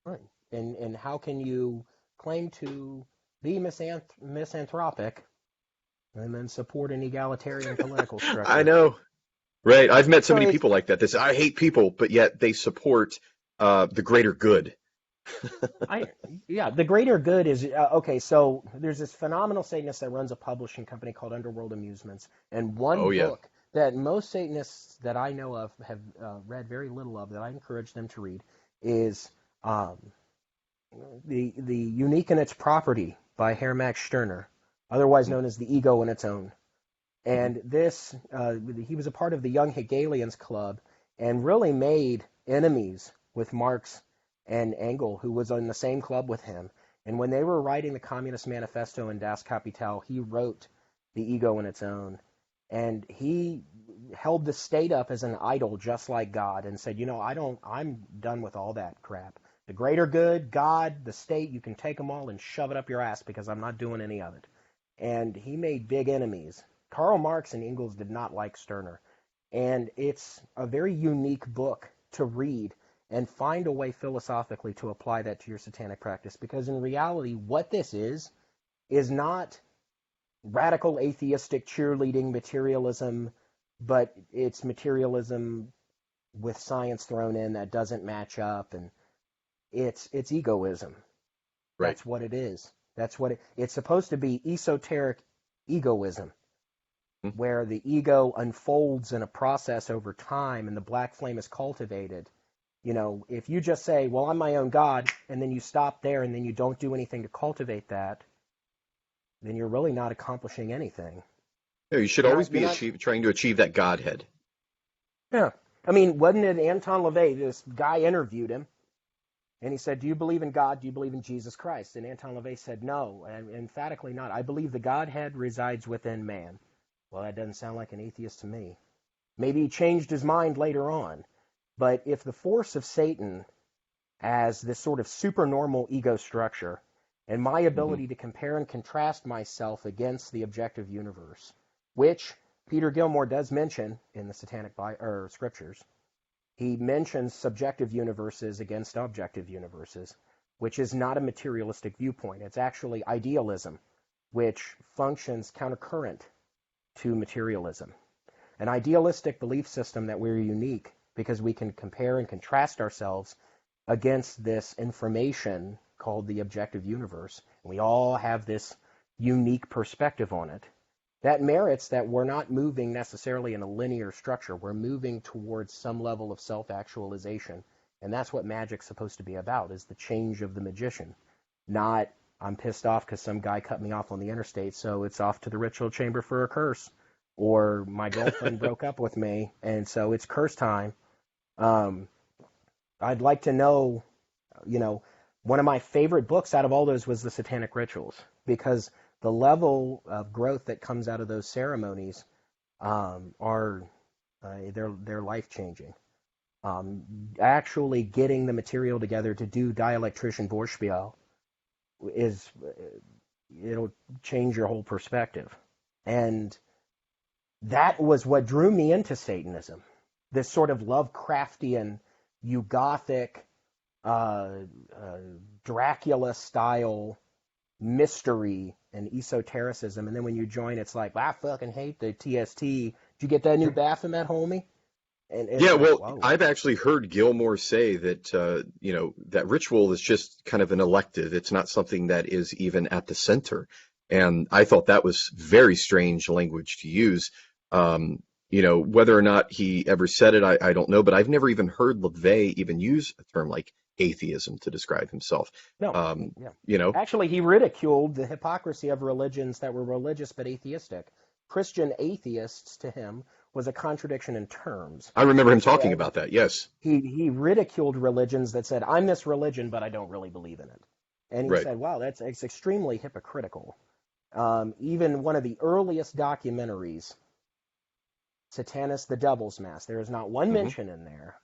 Right. And how can you claim to be misanthropic and then support an egalitarian political structure. I know. Right. I've met so So many people like that. They say, I hate people, but yet they support the greater good. The greater good is okay. So there's this phenomenal Satanist that runs a publishing company called Underworld Amusements, and one book that most Satanists that I know of have read very little of, that I encourage them to read, is the Unique in Its Property by Herr Max Stirner, otherwise known as The Ego in Its Own. And this, he was a part of the Young Hegelians Club and really made enemies with Marx and Engel, who was in the same club with him. And when they were writing the Communist Manifesto and Das Kapital, he wrote The Ego in Its Own. And he held the state up as an idol just like God and said, I'm done with all that crap. The greater good, God, the state, you can take them all and shove it up your ass because I'm not doing any of it. And he made big enemies. Karl Marx and Engels did not like Stirner. And it's a very unique book to read and find a way philosophically to apply that to your satanic practice. Because in reality, what this is not radical atheistic cheerleading materialism, but it's materialism with science thrown in that doesn't match up, and it's egoism. Right. That's what it is. It's supposed to be esoteric egoism, where the ego unfolds in a process over time and the black flame is cultivated. If you just say, well, I'm my own God, and then you stop there and then you don't do anything to cultivate that, then you're really not accomplishing anything. Yeah, you should always be trying to achieve that Godhead. Yeah. I mean, wasn't it Anton LaVey, this guy interviewed him, and he said, do you believe in God? Do you believe in Jesus Christ? And Anton LaVey said, no, and emphatically not. I believe the Godhead resides within man. Well, that doesn't sound like an atheist to me. Maybe he changed his mind later on. But if the force of Satan as this sort of supernormal ego structure and my ability to compare and contrast myself against the objective universe, which Peter Gilmore does mention in the Satanic Scriptures, he mentions subjective universes against objective universes, which is not a materialistic viewpoint. It's actually idealism, which functions countercurrent to materialism. An idealistic belief system that we're unique because we can compare and contrast ourselves against this information called the objective universe. We all have this unique perspective on it. That merits that we're not moving necessarily in a linear structure. We're moving towards some level of self-actualization. And that's what magic's supposed to be about, is the change of the magician. Not, I'm pissed off because some guy cut me off on the interstate, so it's off to the ritual chamber for a curse. Or my girlfriend broke up with me, and so it's curse time. I'd like to know, one of my favorite books out of all those was The Satanic Rituals, because the level of growth that comes out of those ceremonies they're life-changing. Actually getting the material together to do dielectrician Vorspiel it'll change your whole perspective. And that was what drew me into Satanism, this sort of Lovecraftian, eugothic, Dracula-style mystery and esotericism. And then when you join, it's like, I fucking hate the TST. Did you get that new Baphomet, homie? And yeah, like, well, whoa. I've actually heard Gilmore say that, that ritual is just kind of an elective. It's not something that is even at the center. And I thought that was very strange language to use. Whether or not he ever said it, I don't know, but I've never even heard LaVey even use a term like atheism to describe himself. No, Actually, he ridiculed the hypocrisy of religions that were religious but atheistic. Christian atheists, to him, was a contradiction in terms. I remember him talking about that, yes. He ridiculed religions that said, I'm this religion, but I don't really believe in it. And he said, wow, it's extremely hypocritical. Even one of the earliest documentaries, Satanist, the Devil's Mask, there is not one mention in there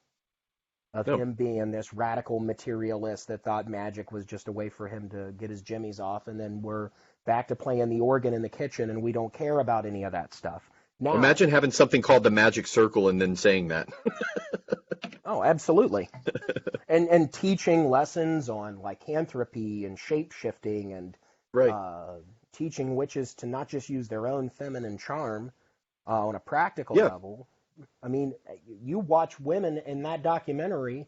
of him being this radical materialist that thought magic was just a way for him to get his jimmies off, and then we're back to playing the organ in the kitchen and we don't care about any of that stuff. Now, imagine having something called the magic circle and then saying that. Oh, absolutely. and teaching lessons on lycanthropy and shape-shifting and teaching witches to not just use their own feminine charm on a practical Yeah. level. I mean, you watch women in that documentary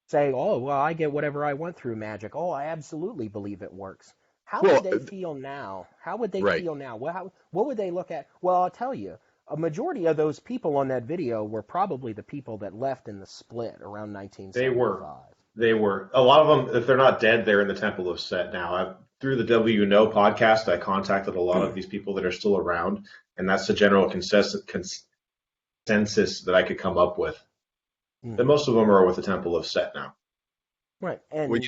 say, oh, well, I get whatever I want through magic. Oh, I absolutely believe it works. How Well, would they feel now? How would they right. feel now? What would they look at? Well, I'll tell you, a majority of those people on that video were probably the people that left in the split around They 1975. were. They were. A lot of them, if they're not dead, they're in the Temple of Set now. Through the W Know podcast, I contacted a lot of these people that are still around, and that's the general consensus that I could come up with. That most of them are with the Temple of Set now. Right. Well, And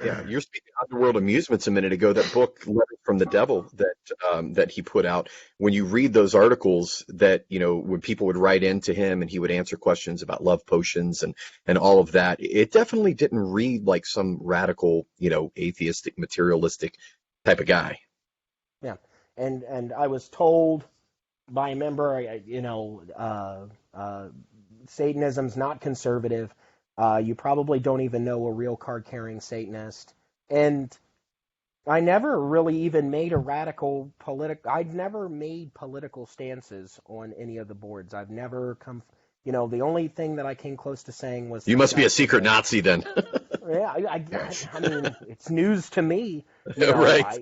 yeah, you're speaking Underworld Amusements a minute ago. That book, Letters from the Devil, that he put out. When you read those articles, that when people would write into him and he would answer questions about love potions and all of that, it definitely didn't read like some radical, atheistic, materialistic type of guy. yeah, and I was told by a member, Satanism's not conservative. You probably don't even know a real card-carrying Satanist. And I never really even made a radical I've never made political stances on any of the boards. I've never come, the only thing that I came close to saying was... You must be a secret Nazi then. Yeah, I mean, it's news to me. Right.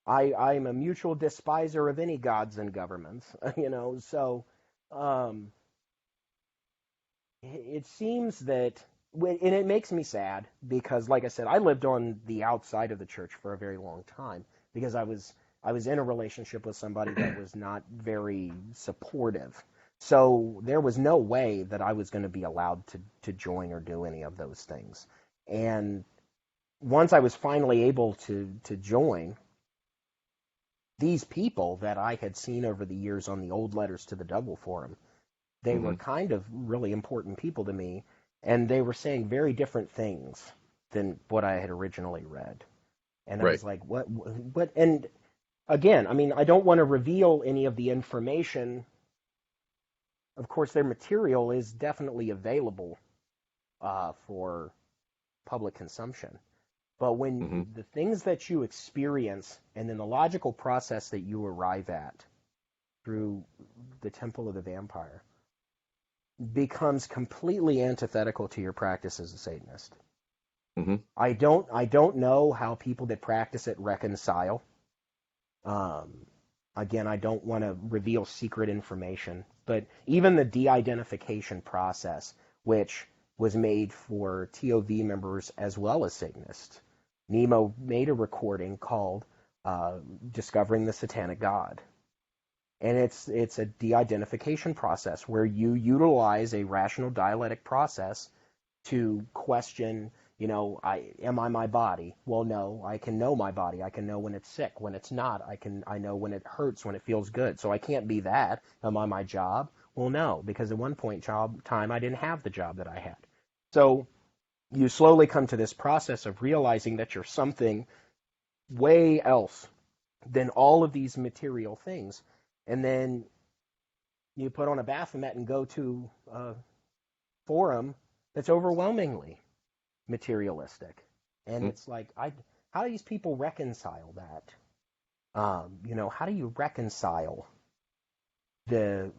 I'm a mutual despiser of any gods and governments, so... It seems that, and it makes me sad because, like I said, I lived on the outside of the church for a very long time because I was in a relationship with somebody that was not very supportive. So there was no way that I was going to be allowed to join or do any of those things. And once I was finally able to join, these people that I had seen over the years on the old Letters to the Devil forum, they were kind of really important people to me, and they were saying very different things than what I had originally read. And I was like, what? And again, I mean, I don't want to reveal any of the information. Of course, their material is definitely available for public consumption. But when the things that you experience and then the logical process that you arrive at through the Temple of the Vampire becomes completely antithetical to your practice as a Satanist. I don't know how people that practice it reconcile. Again, I don't want to reveal secret information, but even the de-identification process, which was made for TOV members as well as Satanists, Nemo made a recording called Discovering the Satanic God. And it's a de-identification process where you utilize a rational dialectic process to question, am I my body? Well, no, I can know my body. I can know when it's sick, when it's not. I know when it hurts, when it feels good. So I can't be that. Am I my job? Well, no, because at one point in time I didn't have the job that I had. So you slowly come to this process of realizing that you're something way else than all of these material things. And then you put on a Baphomet and go to a forum that's overwhelmingly materialistic. And it's like, how do these people reconcile that? How do you reconcile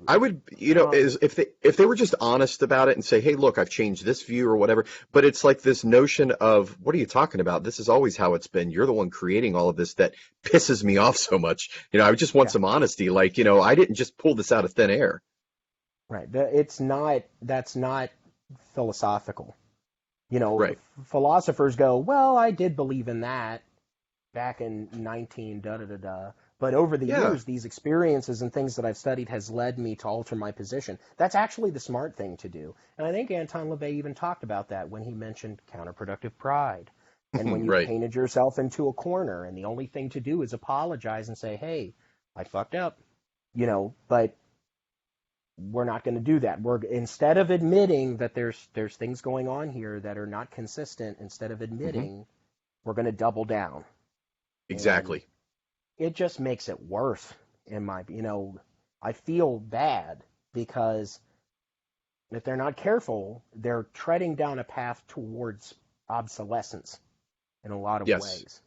I would, is if they were just honest about it and say, hey, look, I've changed this view or whatever, but it's like this notion of, what are you talking about? This is always how it's been. You're the one creating all of this that pisses me off so much. I just want some honesty. Like, I didn't just pull this out of thin air. Right. That's not philosophical. Right. Philosophers go, well, I did believe in that back in 19 da-da-da-da. But over the years, these experiences and things that I've studied has led me to alter my position. That's actually the smart thing to do. And I think Anton LaVey even talked about that when he mentioned counterproductive pride. And when you painted yourself into a corner and the only thing to do is apologize and say, hey, I fucked up, but we're not going to do that. Instead of admitting that there's things going on here that are not consistent, instead of admitting, we're going to double down. Exactly. And it just makes it worse I feel bad because if they're not careful, they're treading down a path towards obsolescence in a lot of ways.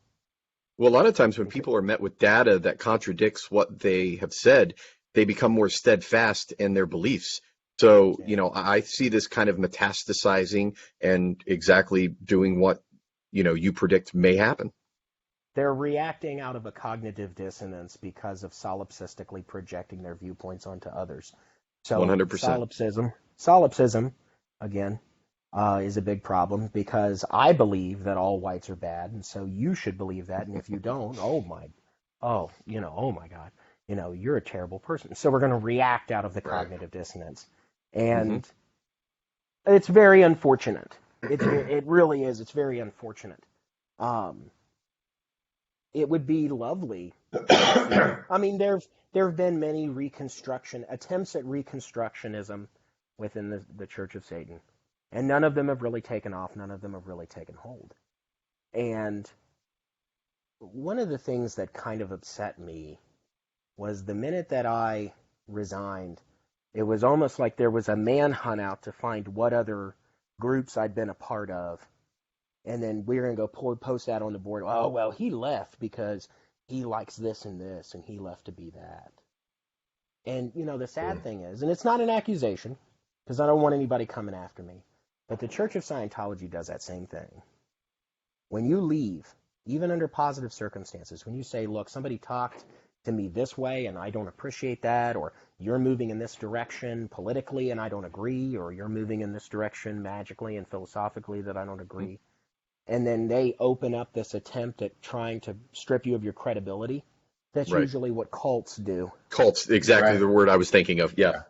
Well, a lot of times when people are met with data that contradicts what they have said, they become more steadfast in their beliefs. So, Yeah. I see this kind of metastasizing and exactly doing what, you predict may happen. They're reacting out of a cognitive dissonance because of solipsistically projecting their viewpoints onto others. So 100%. solipsism, again, is a big problem because I believe that all whites are bad, and so you should believe that. And if you don't, oh my God, you're a terrible person. So we're going to react out of the cognitive dissonance, and it's very unfortunate. It really is. It's very unfortunate. It would be lovely. I mean, there have been many attempts at reconstructionism within the Church of Satan, and none of them have really taken off. None of them have really taken hold. And one of the things that kind of upset me was the minute that I resigned, it was almost like there was a manhunt out to find what other groups I'd been a part of. And then we're going to go post that on the board. Oh, well, he left because he likes this and this, and he left to be that. And, the sad thing is, and it's not an accusation, because I don't want anybody coming after me, but the Church of Scientology does that same thing. When you leave, even under positive circumstances, when you say, look, somebody talked to me this way, and I don't appreciate that, or you're moving in this direction politically, and I don't agree, or you're moving in this direction magically and philosophically that I don't agree, and then they open up this attempt at trying to strip you of your credibility. That's usually what cults do. Cults, exactly the word I was thinking of. Yeah.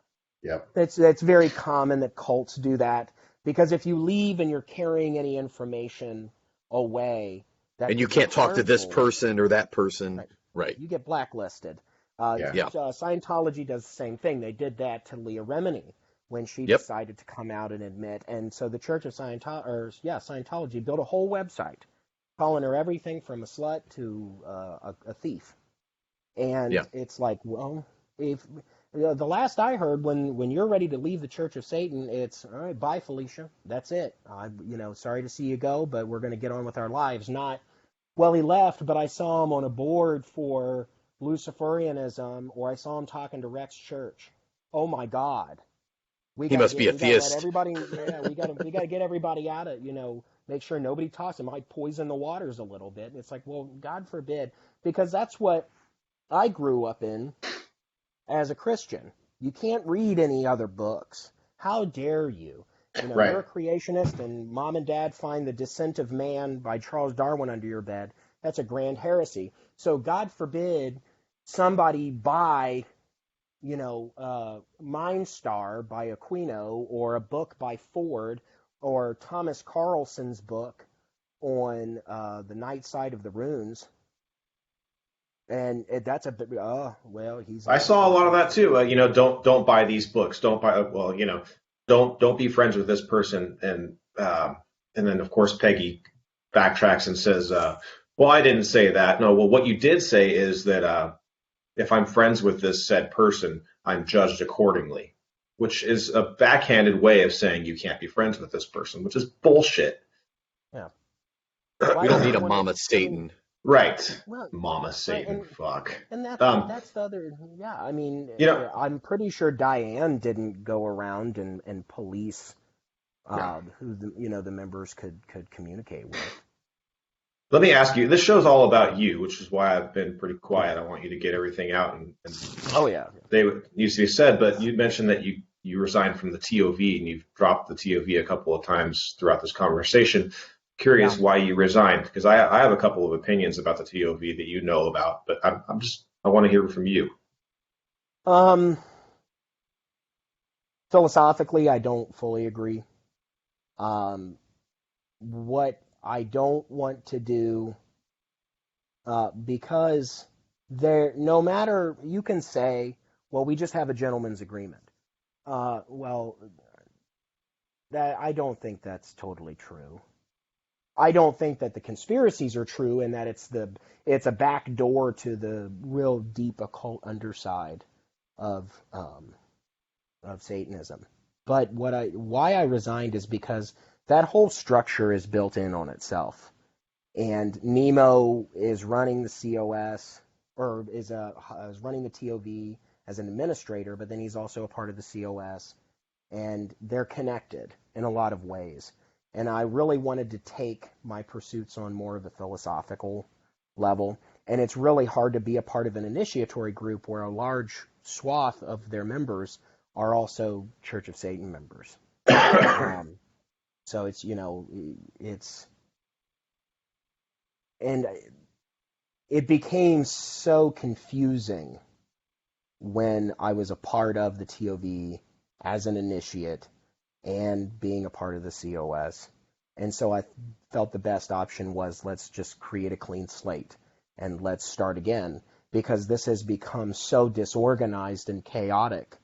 That's very common that cults do that, because if you leave and you're carrying any information away, and you can't talk to this person or that person, right? You get blacklisted. Scientology does the same thing. They did that to Leah Remini when she decided to come out and admit. And so the Church of Scientology built a whole website calling her everything from a slut to a thief. And it's like, well, if the last I heard, when you're ready to leave the Church of Satan, it's all right, bye, Felicia. That's it. Sorry to see you go, but we're going to get on with our lives. Not, well, he left, but I saw him on a board for Luciferianism, or I saw him talking to Rex Church. Oh my God. He must be a theist. We got to get everybody out of, make sure nobody talks. It might poison the waters a little bit. And it's like, well, God forbid, because that's what I grew up in as a Christian. You can't read any other books. How dare you? You're a creationist, and mom and dad find The Descent of Man by Charles Darwin under your bed. That's a grand heresy. So God forbid somebody buy Mind Star by Aquino, or a book by Ford, or Thomas Carlson's book on the night side of the runes. And that's he's. I saw a lot of that too. Don't buy these books. Don't buy. Well, don't be friends with this person. And then of course Peggy backtracks and says, well, I didn't say that. No, well, what you did say is that if I'm friends with this said person, I'm judged accordingly, which is a backhanded way of saying you can't be friends with this person, which is bullshit. Yeah. We don't need a Mama Satan. Right. Well, Mama Satan. Fuck. And that's the other. Yeah. I mean, I'm pretty sure Diane didn't go around and police who the members could communicate with. Let me ask you, this show's all about you, which is why I've been pretty quiet. I want you to get everything out. And oh, yeah. They used to be said, but you mentioned that you resigned from the TOV, and you've dropped the TOV a couple of times throughout this conversation. Curious why you resigned, because I have a couple of opinions about the TOV that you know about, but I want to hear from you. Philosophically, I don't fully agree. What I don't want to do, because no matter, you can say, well, we just have a gentleman's agreement. Well, that I don't think that's totally true. I don't think that the conspiracies are true, and that it's a back door to the real deep occult underside of Satanism. But why I resigned is because that whole structure is built in on itself. And Nemo is running the COS, or is running the TOV as an administrator, but then he's also a part of the COS, and they're connected in a lot of ways. And I really wanted to take my pursuits on more of a philosophical level, and it's really hard to be a part of an initiatory group where a large swath of their members are also Church of Satan members. So it's, and it became so confusing when I was a part of the TOV as an initiate and being a part of the COS. And so I felt the best option was, let's just create a clean slate and let's start again, because this has become so disorganized and chaotic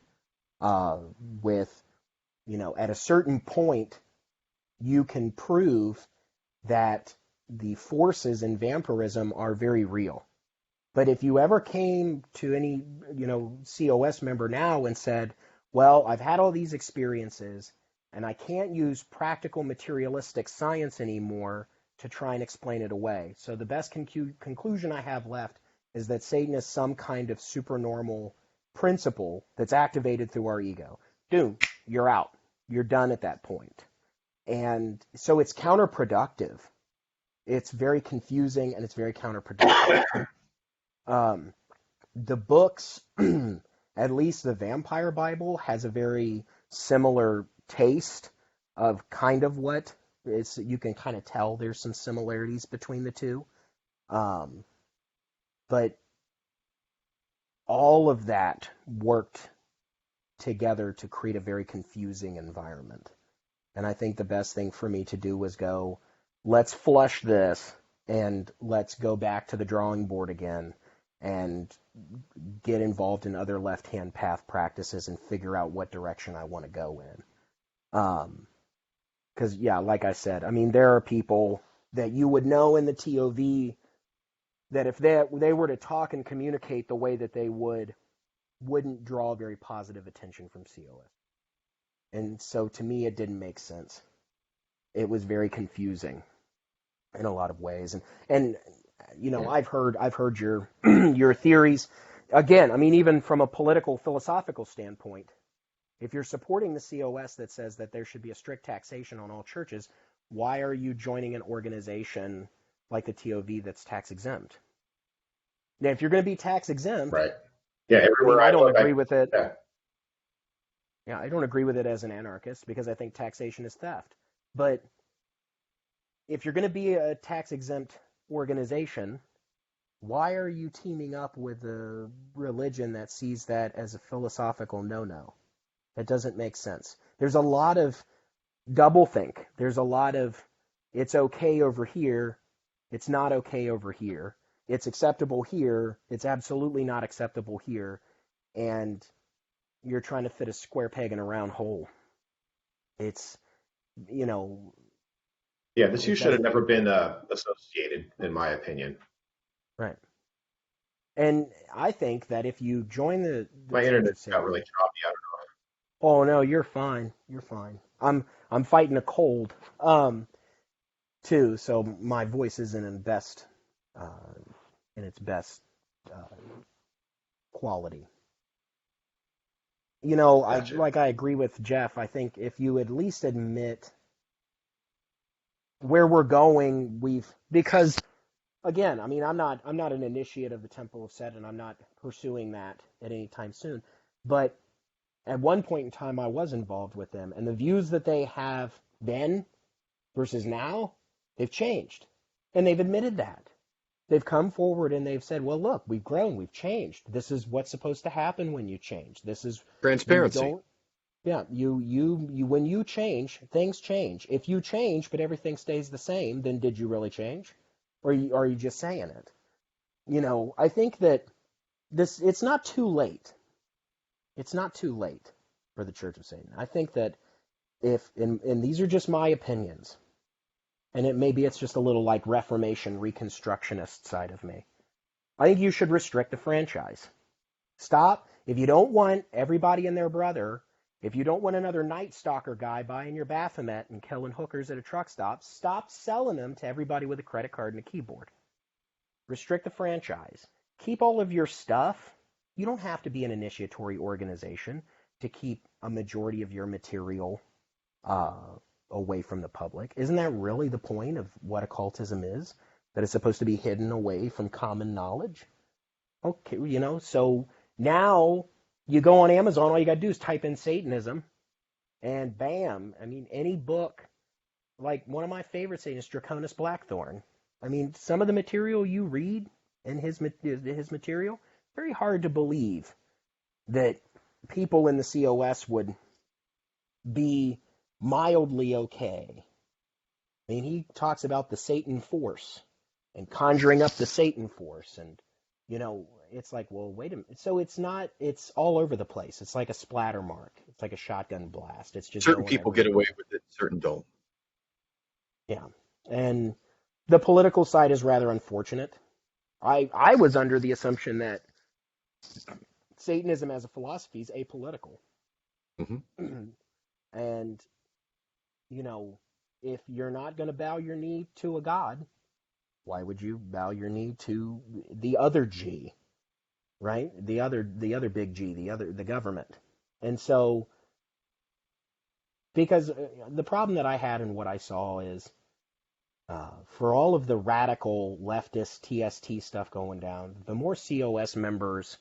with, at a certain point, you can prove that the forces in vampirism are very real. But if you ever came to any, COS member now and said, well, I've had all these experiences and I can't use practical materialistic science anymore to try and explain it away. So the best conclusion I have left is that Satan is some kind of supernormal principle that's activated through our ego. Dude, you're out. You're done at that point. And so it's counterproductive. It's very confusing and it's very counterproductive. The books, at least the Vampire Bible, has a very similar taste of kind of what it's. You can kind of tell there's some similarities between the two. But all of that worked together to create a very confusing environment. And I think the best thing for me to do was go, let's flush this and let's go back to the drawing board again and get involved in other left-hand path practices and figure out what direction I want to go in. Because, like I said, there are people that you would know in the TOV that if they were to talk and communicate the way that they wouldn't draw very positive attention from COS. And so to me, it didn't make sense. It was very confusing in a lot of ways. And I've heard your your theories. Again, even from a political, philosophical standpoint, if you're supporting the COS that says that there should be a strict taxation on all churches, why are you joining an organization like the TOV that's tax exempt? Now, if you're going to be tax exempt, right? Yeah, everywhere I don't agree with it. Yeah, I don't agree with it as an anarchist because I think taxation is theft. But if you're going to be a tax-exempt organization, why are you teaming up with a religion that sees that as a philosophical no-no? That doesn't make sense. There's a lot of doublethink. There's a lot of it's okay over here, it's not okay over here. It's acceptable here, it's absolutely not acceptable here. And you're trying to fit a square peg in a round hole. It's, Yeah, the two should have never been associated, in my opinion. Right. And I think that if you join the my internet got really choppy. I don't know. Oh no, you're fine. You're fine. I'm fighting a cold, too. So my voice isn't in its best quality. Gotcha. I agree with Jeff. I think if you at least admit where we're going, because again, I'm not an initiate of the Temple of Set, and I'm not pursuing that at any time soon. But at one point in time, I was involved with them, and the views that they have then versus now, they've changed, and they've admitted that. They've come forward and they've said, well, look, we've grown, we've changed. This is what's supposed to happen when you change. This is Transparency. You when you change, things change. If you change, but everything stays the same, then did you really change? Or are you just saying it? I think that it's not too late. It's not too late for the Church of Satan. I think that and these are just my opinions, and maybe it's just a little like Reformation, Reconstructionist side of me. I think you should restrict the franchise. Stop. If you don't want everybody and their brother If you don't want another Night Stalker guy buying your Baphomet and killing hookers at a truck stop, stop selling them to everybody with a credit card and a keyboard. Restrict the franchise. Keep all of your stuff. You don't have to be an initiatory organization to keep a majority of your material away from the public. Isn't that really the point of what occultism is? That it's supposed to be hidden away from common knowledge? Okay, so now you go on Amazon, all you got to do is type in Satanism, and bam, any book, like one of my favorite Satanists, Draconis Blackthorn. Some of the material you read in his material, very hard to believe that people in the COS would be mildly okay. He talks about the Satan force and conjuring up the Satan force, and it's like, well, wait a minute. So it's all over the place. It's like a splatter mark. It's like a shotgun blast. It's just certain people get away with it, certain don't. Yeah. And the political side is rather unfortunate. I was under the assumption that Satanism as a philosophy is apolitical. Mm-hmm. And, if you're not going to bow your knee to a god, why would you bow your knee to the other G, right? The other big G, the government. And so, because the problem that I had in what I saw is, for all of the radical leftist TST stuff going down, the more COS members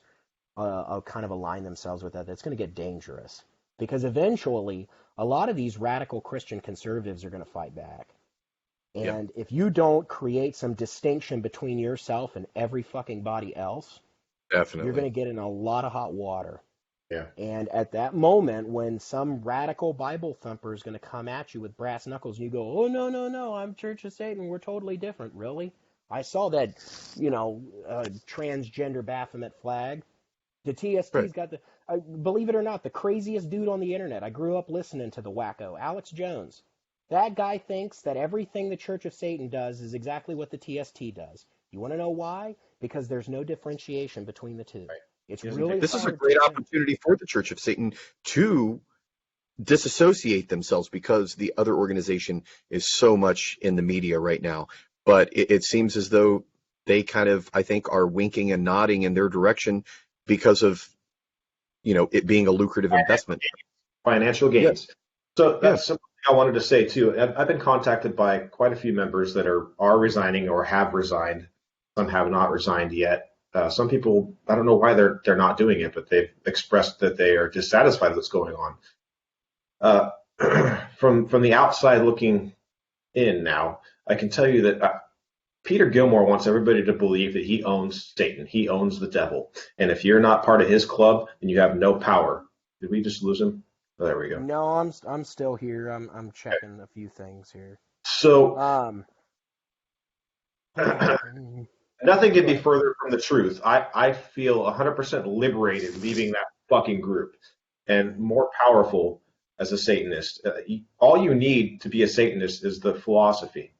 kind of align themselves with that, it's going to get dangerous. Because eventually, a lot of these radical Christian conservatives are going to fight back. And if you don't create some distinction between yourself and every fucking body else, definitely, you're going to get in a lot of hot water. Yeah. And at that moment, when some radical Bible thumper is going to come at you with brass knuckles, and you go, oh, no, I'm Church of Satan, we're totally different. Really? I saw that, transgender Baphomet flag. The TST's got believe it or not, the craziest dude on the internet. I grew up listening to the wacko, Alex Jones. That guy thinks that everything the Church of Satan does is exactly what the TST does. You want to know why? Because there's no differentiation between the two. Right. It's really this is a great opportunity for the Church of Satan to disassociate themselves, because the other organization is so much in the media right now. But it seems as though they kind of, I think, are winking and nodding in their direction because of, it being a lucrative investment. Financial gains. Yeah. So that's something I wanted to say too. I've been contacted by quite a few members that are resigning or have resigned. Some have not resigned yet. Some people, I don't know why they're not doing it, but they've expressed that they are dissatisfied with what's going on. From the outside looking in now, I can tell you that Peter Gilmore wants everybody to believe that he owns Satan. He owns the devil. And if you're not part of his club, then you have no power. Did we just lose him? Oh, there we go. No, I'm still here. I'm checking a few things here. So nothing could be further from the truth. I feel 100% liberated leaving that fucking group, and more powerful as a Satanist. All you need to be a Satanist is the philosophy.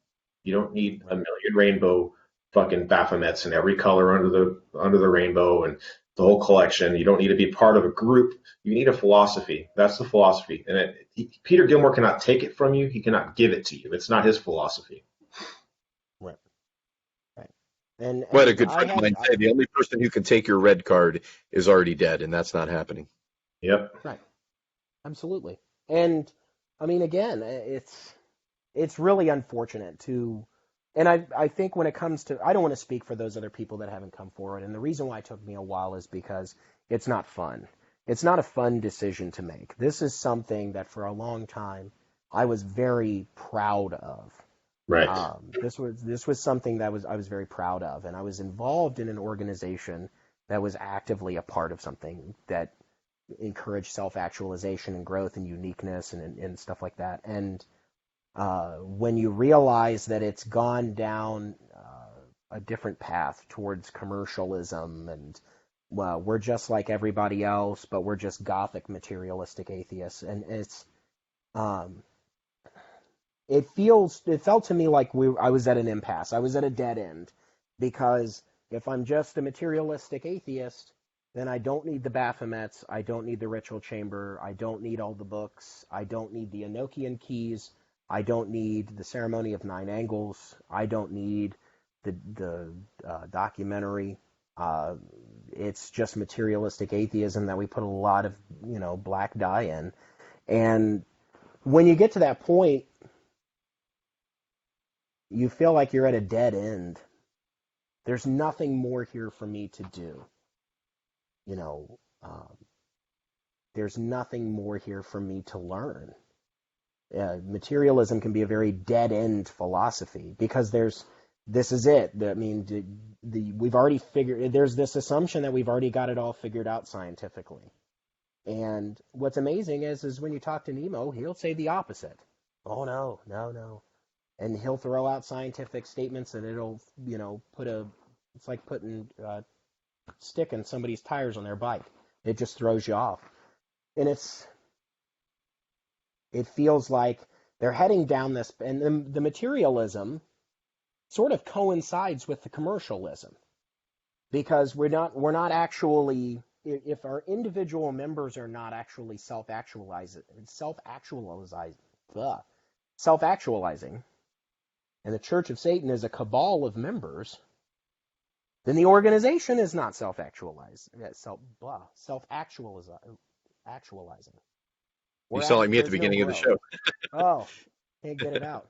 You don't need a million rainbow fucking Baphomets in every color under the rainbow and the whole collection. You don't need to be part of a group. You need a philosophy. That's the philosophy. And Peter Gilmore cannot take it from you. He cannot give it to you. It's not his philosophy. Right. And what a good friend of mine said, the only person who can take your red card is already dead, and that's not happening. Yep. Right. Absolutely. And again, it's really unfortunate to, and I think when it comes to, I don't want to speak for those other people that haven't come forward, and the reason why it took me a while is because it's not fun. It's not a fun decision to make. This is something that for a long time I was very proud of. Right. This was something that I was very proud of, and I was involved in an organization that was actively a part of something that encouraged self-actualization and growth and uniqueness and stuff like that. And when you realize that it's gone down a different path towards commercialism and, well, we're just like everybody else, but we're just gothic materialistic atheists, and it felt to me like I was at an impasse. I was at a dead end, because if I'm just a materialistic atheist, then I don't need the Baphomets. I don't need the ritual chamber. I don't need all the books. I don't need the Enochian keys. I don't need the ceremony of 9 angles. I don't need the documentary. It's just materialistic atheism that we put a lot of, black dye in. And when you get to that point, you feel like you're at a dead end. There's nothing more here for me to do. There's nothing more here for me to learn. Materialism can be a very dead-end philosophy because this is it. I mean, we've already figured, there's this assumption that we've already got it all figured out scientifically. And what's amazing is when you talk to Nemo, he'll say the opposite. Oh, no. And he'll throw out scientific statements and it'll, it's like putting a stick in somebody's tires on their bike. It just throws you off. And it feels like they're heading down this, and the materialism sort of coincides with the commercialism, because we're not actually, if our individual members are not actually self-actualizing, and the Church of Satan is a cabal of members, then the organization is not self-actualizing. You sound like me at the beginning of the show. Oh, can't get it out.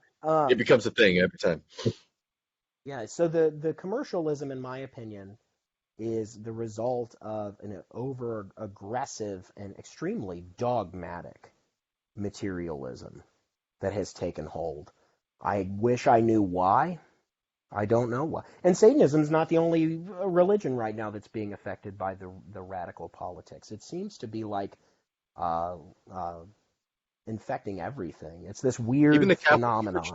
It becomes a thing every time. Yeah, so the commercialism, in my opinion, is the result of an over-aggressive and extremely dogmatic materialism that has taken hold. I wish I knew why. I don't know why. And Satanism is not the only religion right now that's being affected by the radical politics. It seems to be like infecting everything. It's this weird phenomenon.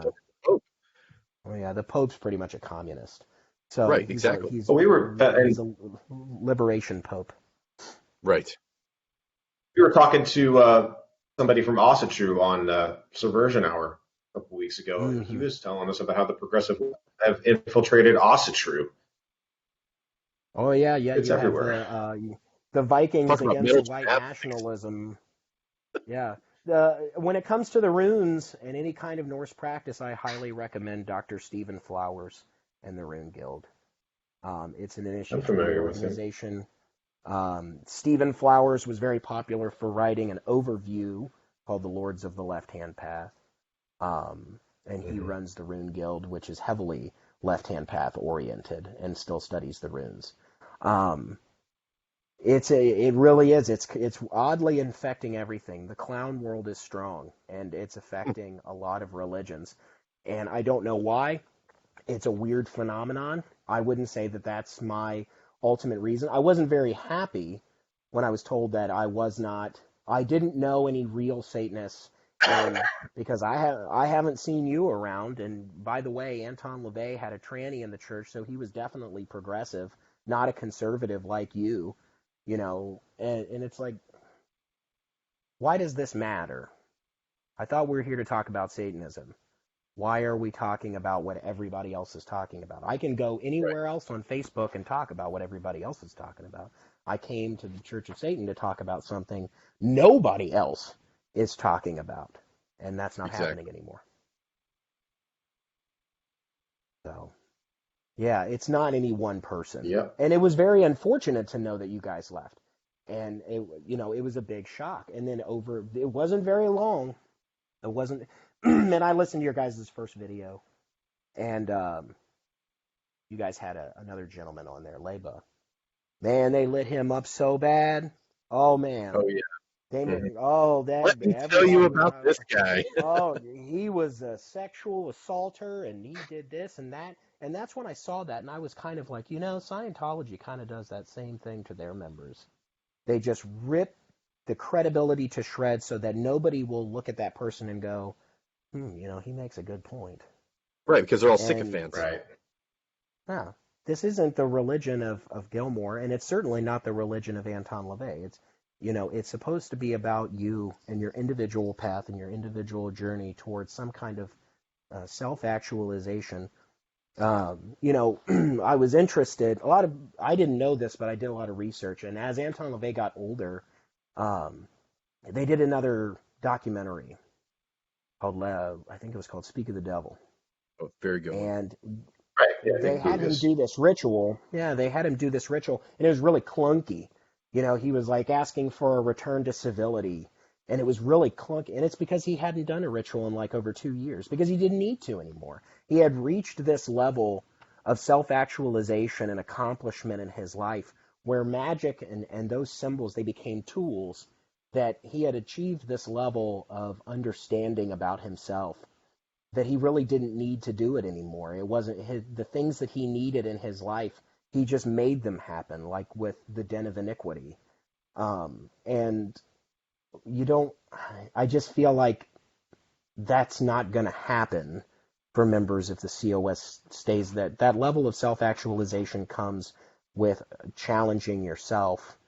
Oh yeah, the Pope's pretty much a communist. So right, exactly. He's a liberation Pope. Right. We were talking to somebody from Ossetru on Subversion Hour a couple weeks ago, and he was telling us about how the progressive have infiltrated Ossetru. Oh yeah, it's everywhere. Have the Vikings against the white nationalism. Yeah. When it comes to the runes and any kind of Norse practice, I highly recommend Dr. Stephen Flowers and the Rune Guild. It's an initiative organization. Stephen Flowers was very popular for writing an overview called The Lords of the Left-Hand Path. And he runs the Rune Guild, which is heavily left-hand path oriented and still studies the runes. It really is. It's oddly infecting everything. The clown world is strong, and it's affecting a lot of religions. And I don't know why. It's a weird phenomenon. I wouldn't say that that's my ultimate reason. I wasn't very happy when I was told that I didn't know any real Satanists, because I haven't seen you around. And by the way, Anton LaVey had a tranny in the church, so he was definitely progressive, not a conservative like you. And it's like, why does this matter? I thought we were here to talk about Satanism. Why are we talking about what everybody else is talking about? I can go anywhere else on Facebook and talk about what everybody else is talking about. I came to the Church of Satan to talk about something nobody else is talking about, and that's not happening anymore. So, yeah, it's not any one person. Yep. And it was very unfortunate to know that you guys left. And it was a big shock. And then it wasn't very long. It wasn't, and I listened to your guys' first video, and you guys had another gentleman on there, Leba. Man, they lit him up so bad. Oh man. Oh yeah. Let me tell you about this guy. He was a sexual assaulter, and he did this and that. And that's when I saw that, and I was kind of like, Scientology kind of does that same thing to their members. They just rip the credibility to shreds so that nobody will look at that person and go, he makes a good point. Right, because they're all sycophants. Right. Yeah. This isn't the religion of Gilmore, and it's certainly not the religion of Anton LaVey. It's supposed to be about you and your individual path and your individual journey towards some kind of self-actualization. I was interested. I didn't know this, but I did a lot of research. And as Anton LaVey got older, they did another documentary called, I think it was called Speak of the Devil. Oh, very good one. And Right. Yeah, they had him do this ritual. Yeah, they had him do this ritual, and it was really clunky. He was like asking for a return to civility, and it was really clunky. And it's because he hadn't done a ritual in like over 2 years, because he didn't need to anymore. He had reached this level of self-actualization and accomplishment in his life where magic and those symbols, they became tools, that he had achieved this level of understanding about himself that he really didn't need to do it anymore. It wasn't the things that he needed in his life. He just made them happen, like with the Den of Iniquity. And I just feel like that's not going to happen for members if the COS stays. That level of self-actualization comes with challenging yourself,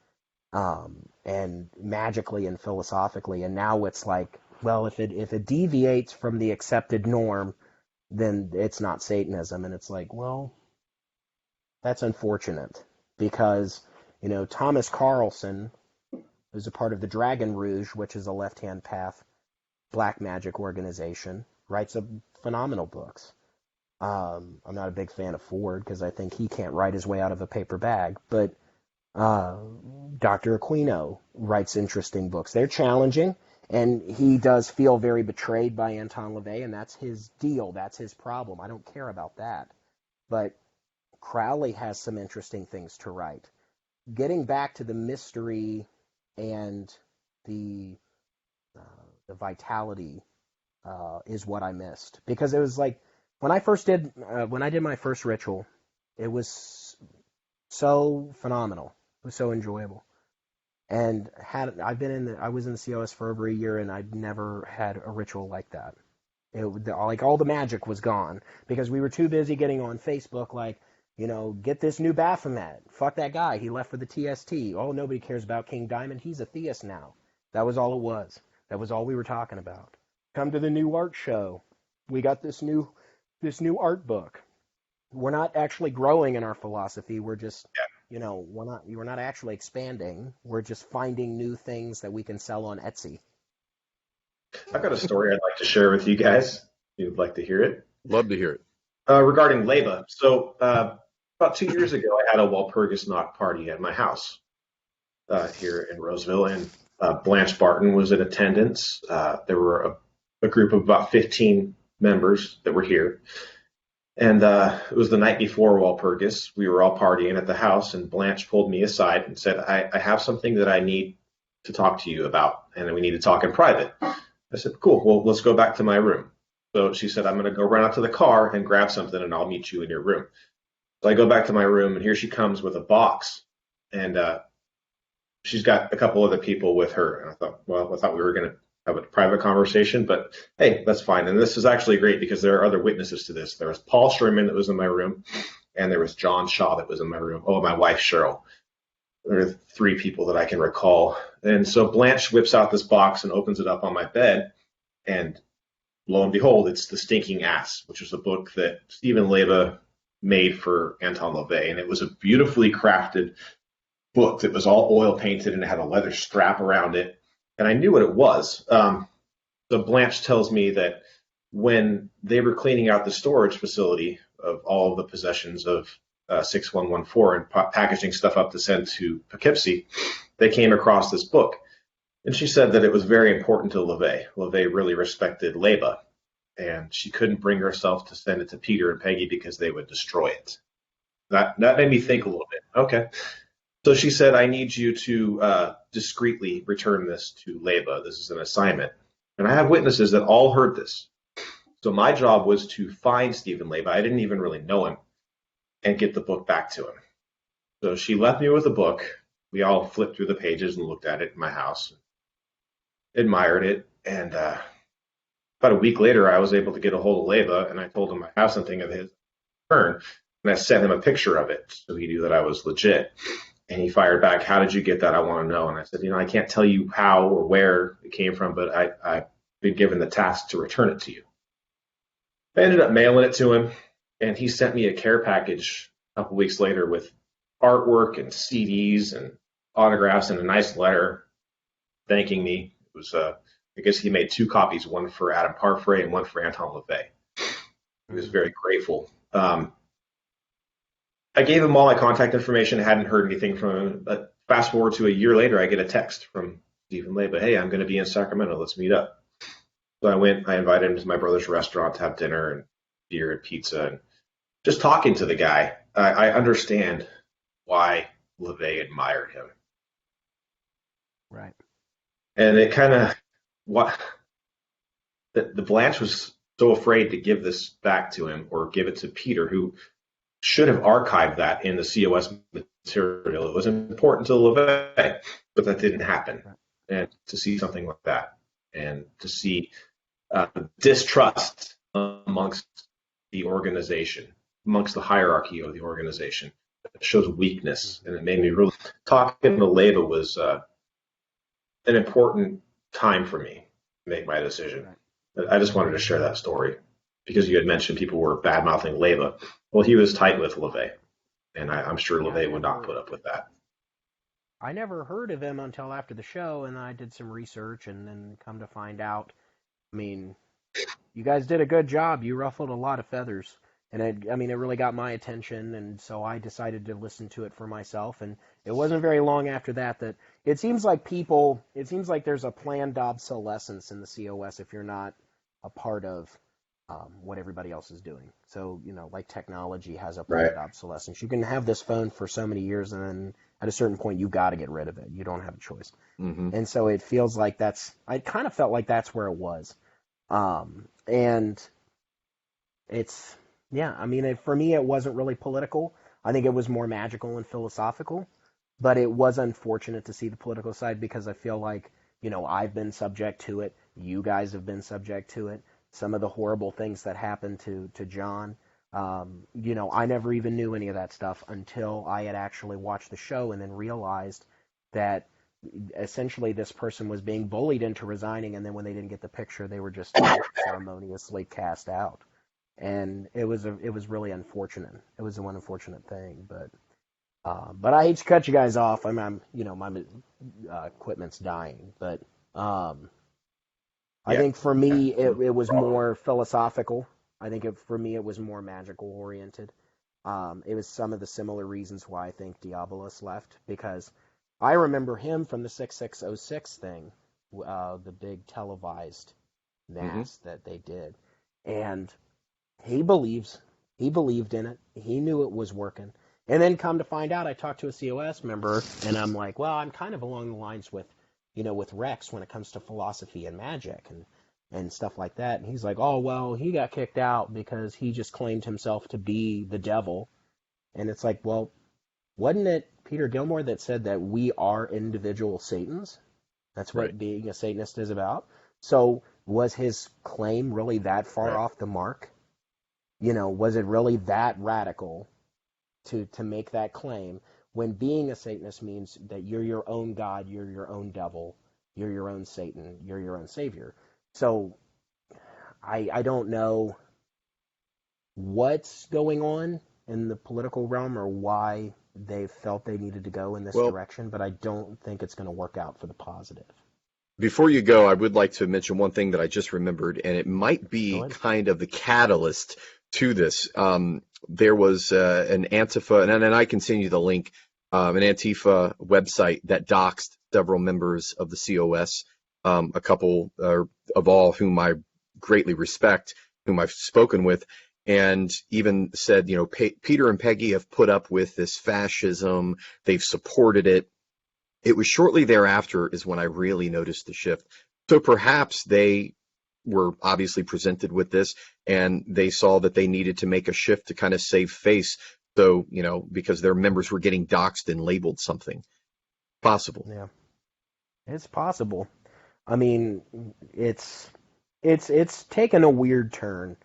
and magically and philosophically. And now it's like, well, if it deviates from the accepted norm, then it's not Satanism. And it's like, well, that's unfortunate, because, Thomas Carlson, who's a part of the Dragon Rouge, which is a left-hand path black magic organization, writes phenomenal books. I'm not a big fan of Ford because I think he can't write his way out of a paper bag, but Dr. Aquino writes interesting books. They're challenging, and he does feel very betrayed by Anton LaVey, and that's his deal. That's his problem. I don't care about that. But Crowley has some interesting things to write. Getting back to the mystery and the vitality is what I missed, because it was like when I did my first ritual, it was so phenomenal. It was so enjoyable. And I was in the COS for over a year, and I'd never had a ritual like that. Like all the magic was gone because we were too busy getting on Facebook, like, get this new Baphomet. Fuck that guy. He left for the TST. Oh, nobody cares about King Diamond. He's a theist now. That was all it was. That was all we were talking about. Come to the new art show. We got this new art book. We're not actually growing in our philosophy. We're just, we're not actually expanding. We're just finding new things that we can sell on Etsy. I've got a story I'd like to share with you guys. If you'd like to hear it. Love to hear it. Regarding Leba. So about 2 years ago, I had a Walpurgis Knock party at my house here in Roseville, and Blanche Barton was in attendance. There were a group of about 15 members that were here. And it was the night before Walpurgis. We were all partying at the house, and Blanche pulled me aside and said, I have something that I need to talk to you about, and we need to talk in private. I said, cool, well, let's go back to my room. So she said, I'm going to go run out to the car and grab something, and I'll meet you in your room. So I go back to my room, and here she comes with a box, and she's got a couple other people with her. And I thought we were going to have a private conversation, but hey, that's fine. And this is actually great because there are other witnesses to this. There was Paul Sherman that was in my room, and there was John Shaw that was in my room. Oh, my wife, Cheryl. There are 3 people that I can recall. And so Blanche whips out this box and opens it up on my bed, and lo and behold, it's The Stinking Ass, which was a book that Stephen Leba made for Anton LaVey. And it was a beautifully crafted book that was all oil painted, and it had a leather strap around it. And I knew what it was. So Blanche tells me that when they were cleaning out the storage facility of all of the possessions of 6114 and packaging stuff up to send to Poughkeepsie, they came across this book. And she said that it was very important to LaVey. LaVey really respected Leba, and she couldn't bring herself to send it to Peter and Peggy because they would destroy it. That made me think a little bit. Okay. So she said, I need you to discreetly return this to Leba. This is an assignment. And I have witnesses that all heard this. So my job was to find Stephen Leba. I didn't even really know him, and get the book back to him. So she left me with the book. We all flipped through the pages and looked at it in my house, admired it. And about a week later, I was able to get a hold of Leba, and I told him I have something of his return. And I sent him a picture of it so he knew that I was legit. And he fired back, how did you get that? I want to know. And I said, I can't tell you how or where it came from, but I've been given the task to return it to you. I ended up mailing it to him. And he sent me a care package a couple weeks later with artwork and CDs and autographs and a nice letter thanking me. It was, I guess he made 2 copies, one for Adam Parfrey and one for Anton LaVey. He was very grateful. I gave him all my contact information, hadn't heard anything from him. But fast forward to a year later, I get a text from Stephen Leba. Hey, I'm going to be in Sacramento. Let's meet up. So I invited him to my brother's restaurant to have dinner and beer and pizza. And just talking to the guy, I understand why LaVey admired him. Right. And it kind of, the Blanche was so afraid to give this back to him or give it to Peter, who should have archived that in the COS material. It was important to LaVey, but that didn't happen. And to see something like that, and to see distrust amongst the organization, amongst the hierarchy of the organization, it shows weakness. And it made me really, talking to Leba was an important time for me to make my decision. I just wanted to share that story because you had mentioned people were bad-mouthing Leba. Well, he was tight with LaVey, and I'm sure LaVey would not put up with that. I never heard of him until after the show, and I did some research, and then come to find out, I mean, you guys did a good job. You ruffled a lot of feathers, and it really got my attention, and so I decided to listen to it for myself, and it wasn't very long after that it seems like there's a planned obsolescence in the COS if you're not a part of what everybody else is doing. So, like technology has a planned obsolescence. You can have this phone for so many years, and then at a certain point, you got to get rid of it. You don't have a choice. Mm-hmm. And so it feels like I kind of felt like that's where it was. And it's, for me, it wasn't really political. I think it was more magical and philosophical, but it was unfortunate to see the political side because I feel like, I've been subject to it. You guys have been subject to it. Some of the horrible things that happened to John, I never even knew any of that stuff until I had actually watched the show and then realized that essentially this person was being bullied into resigning, and then when they didn't get the picture, they were just ceremoniously cast out. And it was really unfortunate. It was one unfortunate thing, but I hate to cut you guys off. My equipment's dying, but I think for me it was more philosophical. I think for me it was more magical oriented. It was some of the similar reasons why I think Diabolus left, because I remember him from the 6606 thing, the big televised mass that they did, and he believed in it. He knew it was working. And then come to find out, I talked to a COS member, and I'm like, well, I'm kind of along the lines with Rex when it comes to philosophy and magic and stuff like that. And he's like, oh, well, he got kicked out because he just claimed himself to be the devil. And it's like, well, wasn't it Peter Gilmore that said that we are individual Satans? That's what being a Satanist is about. So was his claim really that far off the mark? Was it really that radical to make that claim when being a Satanist means that you're your own God, you're your own devil, you're your own Satan, you're your own savior? So I don't know what's going on in the political realm or why they felt they needed to go in this direction, but I don't think it's going to work out for the positive. Before you go, I would like to mention one thing that I just remembered, and it might be kind of the catalyst to this. There was an Antifa, and I can send you the link, an Antifa website that doxed several members of the COS, a couple of all whom I greatly respect, whom I've spoken with, and even said, Peter and Peggy have put up with this fascism. They've supported it. It was shortly thereafter is when I really noticed the shift. So perhaps they were obviously presented with this and they saw that they needed to make a shift to kind of save face. So, because their members were getting doxed and labeled something. Possible. Yeah, it's possible. I mean, it's taken a weird turn.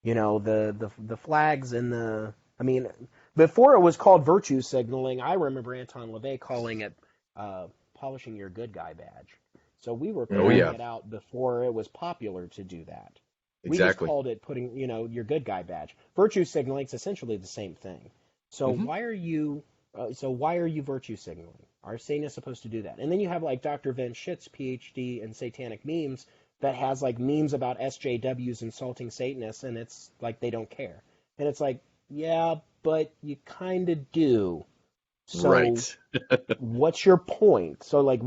The flags and before it was called virtue signaling, I remember Anton LaVey calling it polishing your good guy badge. So we were calling it out before it was popular to do that. We just Exactly. called it putting, your good guy badge. Virtue signaling is essentially the same thing. So Hmm. why are you virtue signaling? Are Satanists supposed to do that? And then you have like Dr. Vince Schitt's PhD in satanic memes that has like memes about SJWs insulting Satanists, and it's like they don't care. And it's like, yeah, but you kind of do. So Right. what's your point? So like,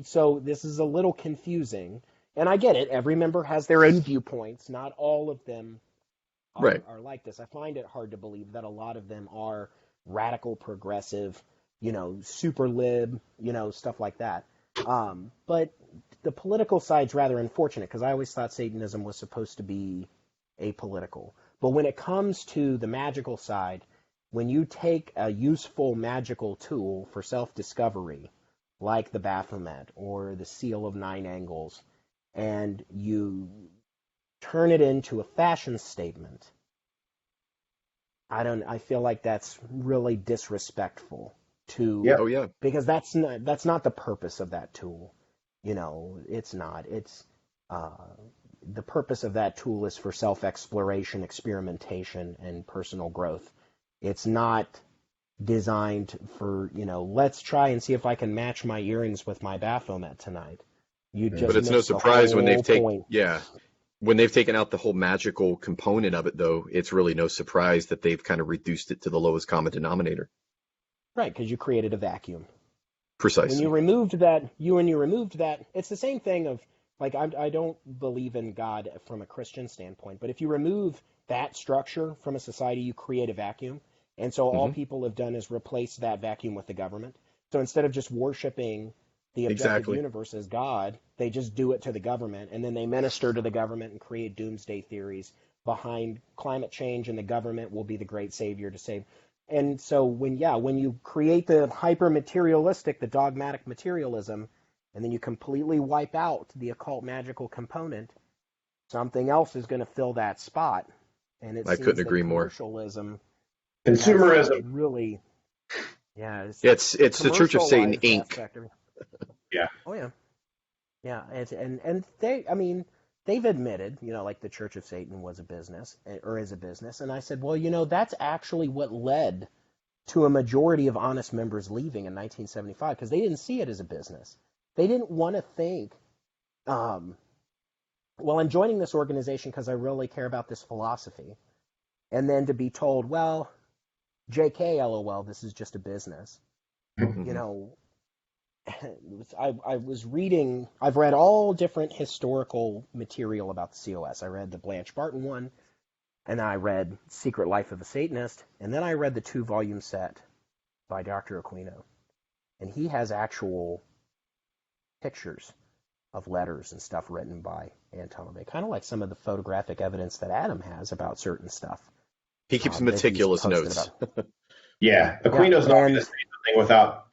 so this is a little confusing. And I get it. Every member has their own viewpoints. Not all of them Right. are like this. I find it hard to believe that a lot of them are radical progressive, super lib, stuff like that. But the political side's rather unfortunate because I always thought Satanism was supposed to be apolitical. But when it comes to the magical side, when you take a useful magical tool for self-discovery, like the Baphomet or the Seal of Nine Angles, and you turn it into a fashion statement, I feel like that's really disrespectful to, Yep. Oh yeah. because that's not the purpose of that tool. It's not. It's uh, the purpose of that tool is for self-exploration, experimentation, and personal growth. It's not designed for, let's try and see if I can match my earrings with my Baphomet tonight. You But just it's no missed the surprise when whole point. when they've taken out the whole magical component of it, though, it's really no surprise that they've kind of reduced it to the lowest common denominator. Right, because you created a vacuum. When you Precisely. removed that, it's the same thing of, like, I don't believe in God from a Christian standpoint, but if you remove that structure from a society, you create a vacuum. And so all Hmm. people have done is replace that vacuum with the government. So instead of just worshiping the objective Exactly. universe as God, they just do it to the government, and then they minister to the government and create doomsday theories behind climate change, and the government will be the great savior to save. And so when you create the hyper materialistic, the dogmatic materialism, and then you completely wipe out the occult magical component, something else is going to fill that spot. And it I couldn't seems that agree more. commercialism has Consumerism. really, yeah, it's Yeah, the it's the Church of Satan commercialized Inc. aspect of it. Yeah. Oh yeah, yeah, and they, I mean, they've admitted, like the Church of Satan was a business, or is a business, and I said, well, that's actually what led to a majority of honest members leaving in 1975 because they didn't see it as a business. They didn't want to think, um, well, I'm joining this organization because I really care about this philosophy, and then to be told, well, JK, LOL, this is just a business. You Hmm. know, I was reading, I've read all different historical material about the COS. I read the Blanche Barton one, and then I read Secret Life of a Satanist, and then I read the 2-volume set by Dr. Aquino. And he has actual pictures of letters and stuff written by Anton LaVey, kind of like some of the photographic evidence that Adam has about certain stuff He keeps that he's meticulous posted notes. about. Yeah. Yeah, Aquino's not going to and say something without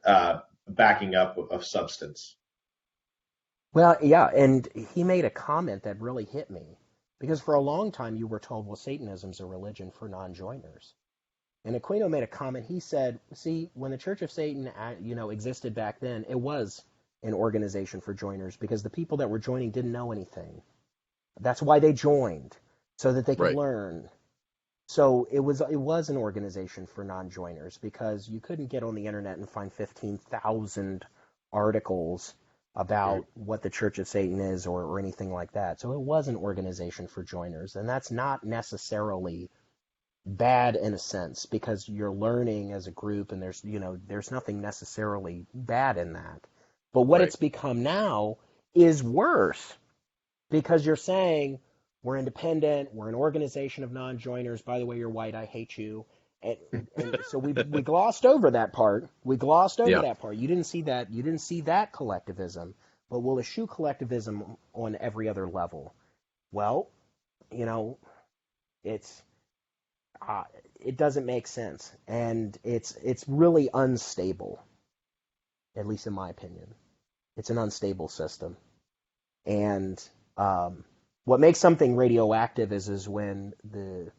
backing up of substance. well, yeah, and he made a comment that really hit me because for a long time you were told, well, Satanism's a religion for non-joiners. And Aquino made a comment. He said, see, when the Church of Satan, existed back then, it was an organization for joiners because the people that were joining didn't know anything. That's why they joined, so that they could Right. learn. So it was an organization for non-joiners because you couldn't get on the internet and find 15,000 articles about what the Church of Satan is or anything like that. So it was an organization for joiners, and that's not necessarily bad in a sense because you're learning as a group, and there's nothing necessarily bad in that. But what Right. it's become now is worse because you're saying we're independent, we're an organization of non-joiners. By the way, you're white, I hate you. And so we glossed over that part. We glossed over Yeah. that part. You didn't see that. You didn't see that collectivism. But we'll eschew collectivism on every other level. Well, it's it doesn't make sense, and it's really unstable. At least in my opinion, it's an unstable system. And what makes something radioactive is when the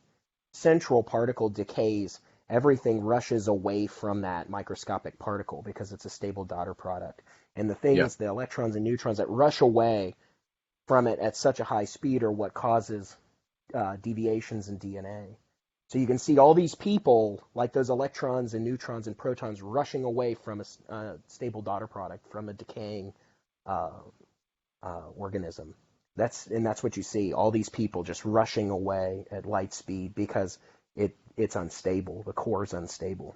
central particle decays, everything rushes away from that microscopic particle because it's a stable daughter product. And the Yeah. things, the electrons and neutrons that rush away from it at such a high speed are what causes deviations in DNA. So you can see all these people, like those electrons and neutrons and protons, rushing away from a stable daughter product, from a decaying organism. That's what you see. All these people just rushing away at light speed because it's unstable. The core is unstable,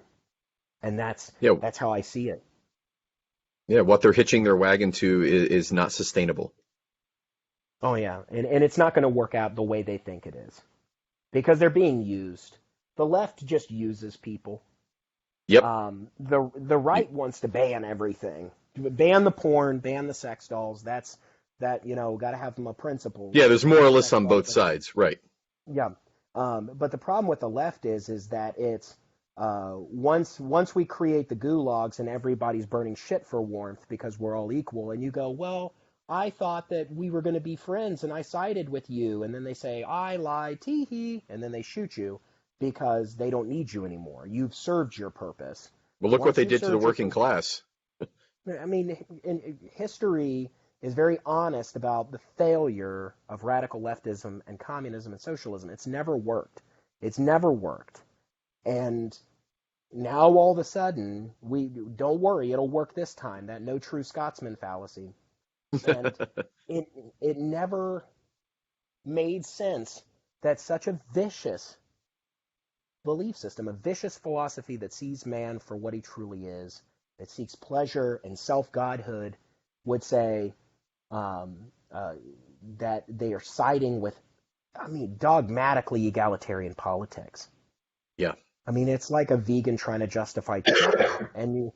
and that's how I see it. Yeah, what they're hitching their wagon to is not sustainable. Oh yeah, and it's not going to work out the way they think it is, because they're being used. The left just uses people. Yep. The right wants to ban everything, ban the porn, ban the sex dolls. Got to have them a principle. Yeah, there's moralists on both sides, right? Yeah. But the problem with the left is that it's once we create the gulags and everybody's burning shit for warmth because we're all equal, and you go, well, I thought that we were going to be friends and I sided with you, and then they say, I lied, tee-hee, and then they shoot you because they don't need you anymore. You've served your purpose. Well, look what they did to the working class. I mean, history is very honest about the failure of radical leftism and communism and socialism. It's never worked. And now all of a sudden, don't worry, it'll work this time, that no true Scotsman fallacy. And it never made sense that such a vicious belief system, a vicious philosophy that sees man for what he truly is, that seeks pleasure and self-godhood, would say that they are siding with, dogmatically egalitarian politics. Yeah. I mean, it's like a vegan trying to justify chicken, and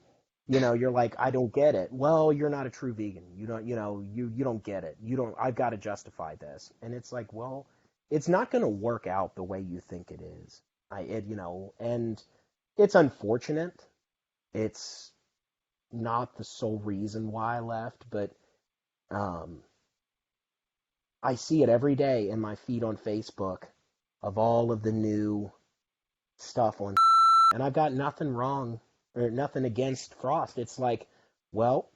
you're like, I don't get it. Well, you're not a true vegan. You don't get it. I've got to justify this. And it's like, well, it's not going to work out the way you think it is. And it's unfortunate. It's not the sole reason why I left, but I see it every day in my feed on Facebook of all of the new stuff on, and I've got nothing wrong or nothing against Frost. It's like, well,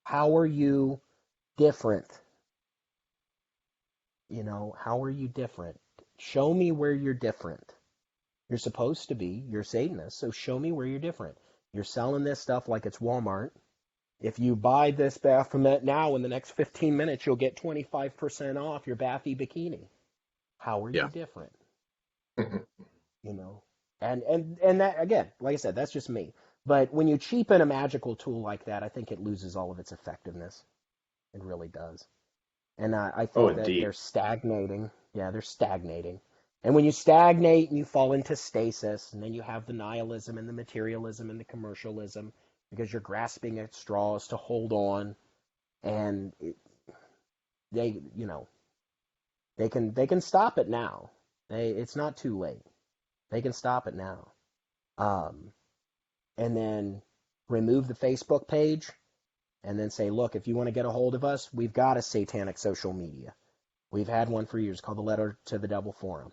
how are you different? How are you different? Show me where you're different. You're supposed to be. You're Satanist, so show me where you're different. You're selling this stuff like it's Walmart. If you buy this Baphomet now, in the next 15 minutes, you'll get 25% off your Bathy bikini. How are you different? And that, again, like I said, that's just me. But when you cheapen a magical tool like that, I think it loses all of its effectiveness. It really does. And I think that they're stagnating. Yeah, they're stagnating. And when you stagnate and you fall into stasis, and then you have the nihilism and the materialism and the commercialism, because you're grasping at straws to hold on, and they can stop it now. It's not too late. They can stop it now. And then remove the Facebook page, and then say, look, if you want to get a hold of us, we've got a satanic social media. We've had one for years called the Letter to the Devil Forum.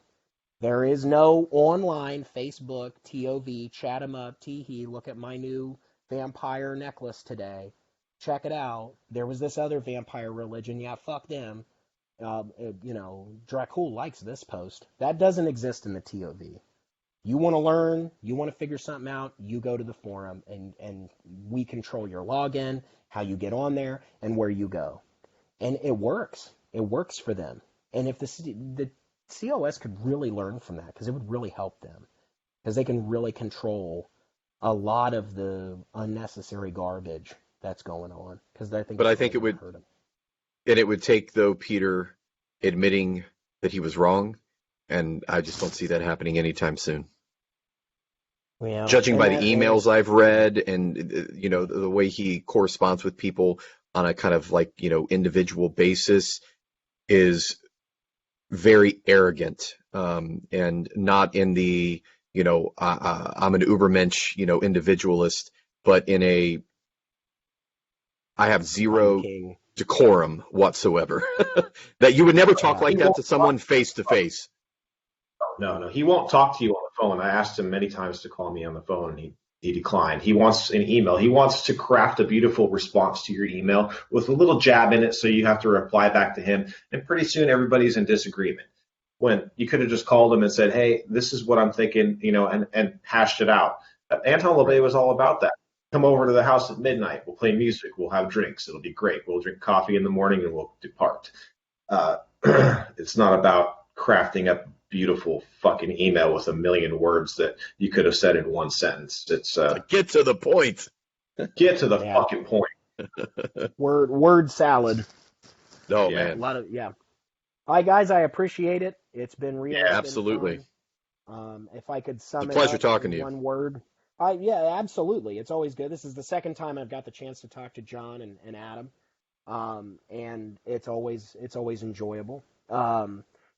There is no online Facebook, TOV, chat 'em up, tee-hee, look at my new vampire necklace today. Check it out. There was this other vampire religion. Yeah, fuck them. Dracul likes this post. That doesn't exist in the TOV. You want to learn, you want to figure something out, you go to the forum, and we control your login, how you get on there, and where you go. And it works. It works for them. And if the COS could really learn from that, because it would really help them, because they can really control a lot of the unnecessary garbage that's going on. I think it would hurt them. And it would take, though, Peter admitting that he was wrong, and I just don't see that happening anytime soon. Well, judging by the emails I've read, and the way he corresponds with people on a kind of individual basis, is very arrogant, and not in the I'm an Ubermensch individualist, but in a I have zero decorum whatsoever. That you would never talk like that to someone face to face. No, he won't talk to you on the phone. I asked him many times to call me on the phone, and He declined. He wants an email. He wants to craft a beautiful response to your email with a little jab in it so you have to reply back to him. And pretty soon everybody's in disagreement. When you could have just called him and said, hey, this is what I'm thinking, and hashed it out. Anton LaVey was all about that. Come over to the house at midnight. We'll play music. We'll have drinks. It'll be great. We'll drink coffee in the morning and we'll depart. It's not about crafting up beautiful fucking email with 1 million words that you could have said in one sentence. It's get to the point. Get to the fucking point. Word salad. Oh Yeah. man. A lot of All right, guys, I appreciate it. It's been real. Yeah, absolutely. If I could sum It's a it pleasure up talking in to you. one word. Yeah, absolutely. It's always good. This is the second time I've got the chance to talk to John and Adam. And it's always enjoyable.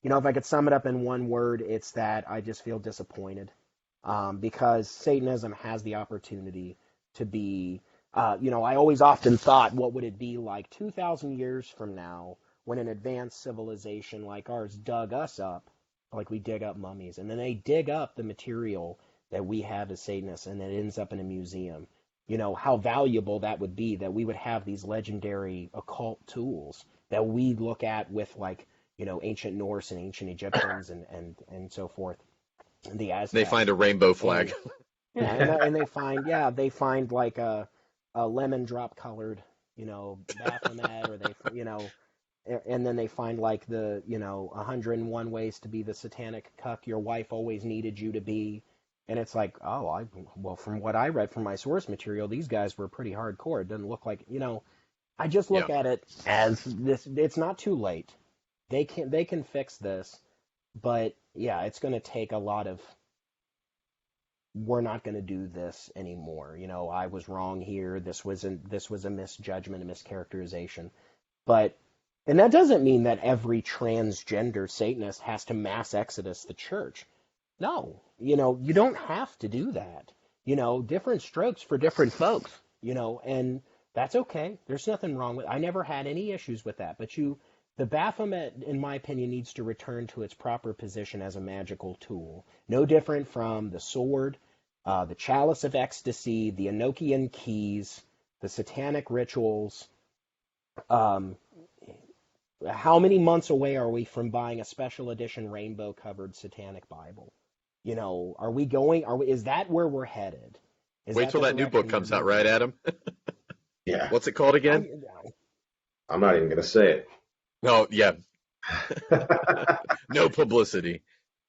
If I could sum it up in one word, it's that I just feel disappointed, because Satanism has the opportunity to be, I always often thought, what would it be like 2,000 years from now when an advanced civilization like ours dug us up, like we dig up mummies, and then they dig up the material that we have as Satanists, and it ends up in a museum. How valuable that would be, that we would have these legendary occult tools that we look at with, like, ancient Norse and ancient Egyptians and so forth. And the Aztecs. They find a rainbow flag. And they find like a lemon drop colored, Baphomet, or and then they find like the, 101 ways to be the satanic cuck your wife always needed you to be. And it's like, from what I read from my source material, these guys were pretty hardcore. It doesn't look like, I just look at it as this. It's not too late. They can fix this, but yeah, it's going to take a lot of. We're not going to do this anymore. I was wrong here. This was a misjudgment, a mischaracterization, and that doesn't mean that every transgender Satanist has to mass exodus the church. No, you don't have to do that. Different strokes for different folks, and that's okay. There's nothing wrong with it. I never had any issues with that. But the Baphomet, in my opinion, needs to return to its proper position as a magical tool. No different from the sword, the chalice of ecstasy, the Enochian keys, the satanic rituals. How many months away are we from buying a special edition rainbow-covered satanic Bible? Is that where we're headed? Wait till that new book comes out, right, Adam? Yeah. What's it called again? I'm not even going to say it. No, yeah. No publicity.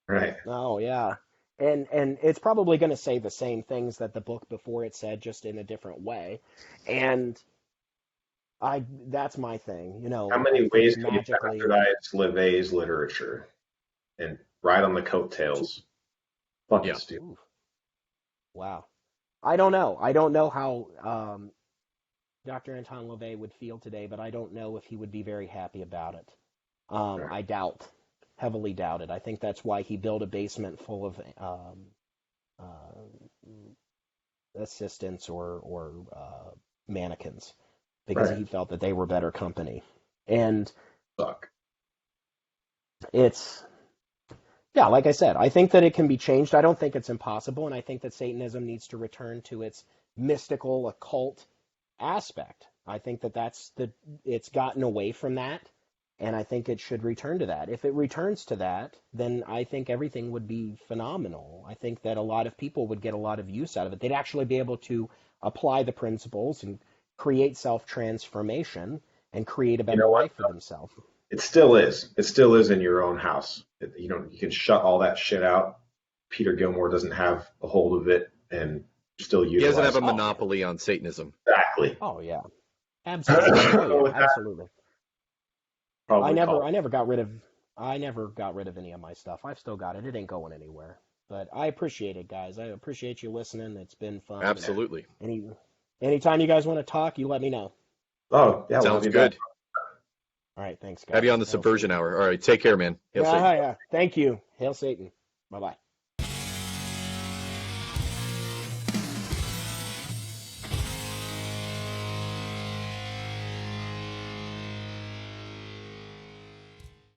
Right. Oh, yeah. And it's probably going to say the same things that the book before it said, just in a different way. And that's my thing, How many ways can you bastardize LaVey's literature and ride on the coattails? Fucking stupid. Ooh. Wow. I don't know. I don't know how Dr. Anton LaVey would feel today, but I don't know if he would be very happy about it. I heavily doubt it. I think that's why he built a basement full of assistants or mannequins, because he felt that they were better company. And like I said, I think that it can be changed. I don't think it's impossible, and I think that Satanism needs to return to its mystical, occult aspect. I think that it's gotten away from that, and I think it should return to that. If it returns to that, then I think everything would be phenomenal. I think that a lot of people would get a lot of use out of it. They'd actually be able to apply the principles and create self-transformation and create a better life for themselves. It still is. It still is in your own house. You can shut all that shit out. Peter Gilmore doesn't have a hold of it and still utilize it. He doesn't have a monopoly on Satanism. Exactly. Oh, yeah. Absolutely. Absolutely. Probably I never got rid of any of my stuff. I've still got it. It ain't going anywhere. But I appreciate it, guys. I appreciate you listening. It's been fun. Absolutely. Anytime you guys want to talk, you let me know. Oh, yeah. Sounds good. Back. All right, thanks, guys. Have you on the Subversion Hour. All right, take care, man. Yeah. Thank you. Hail Satan. Bye-bye.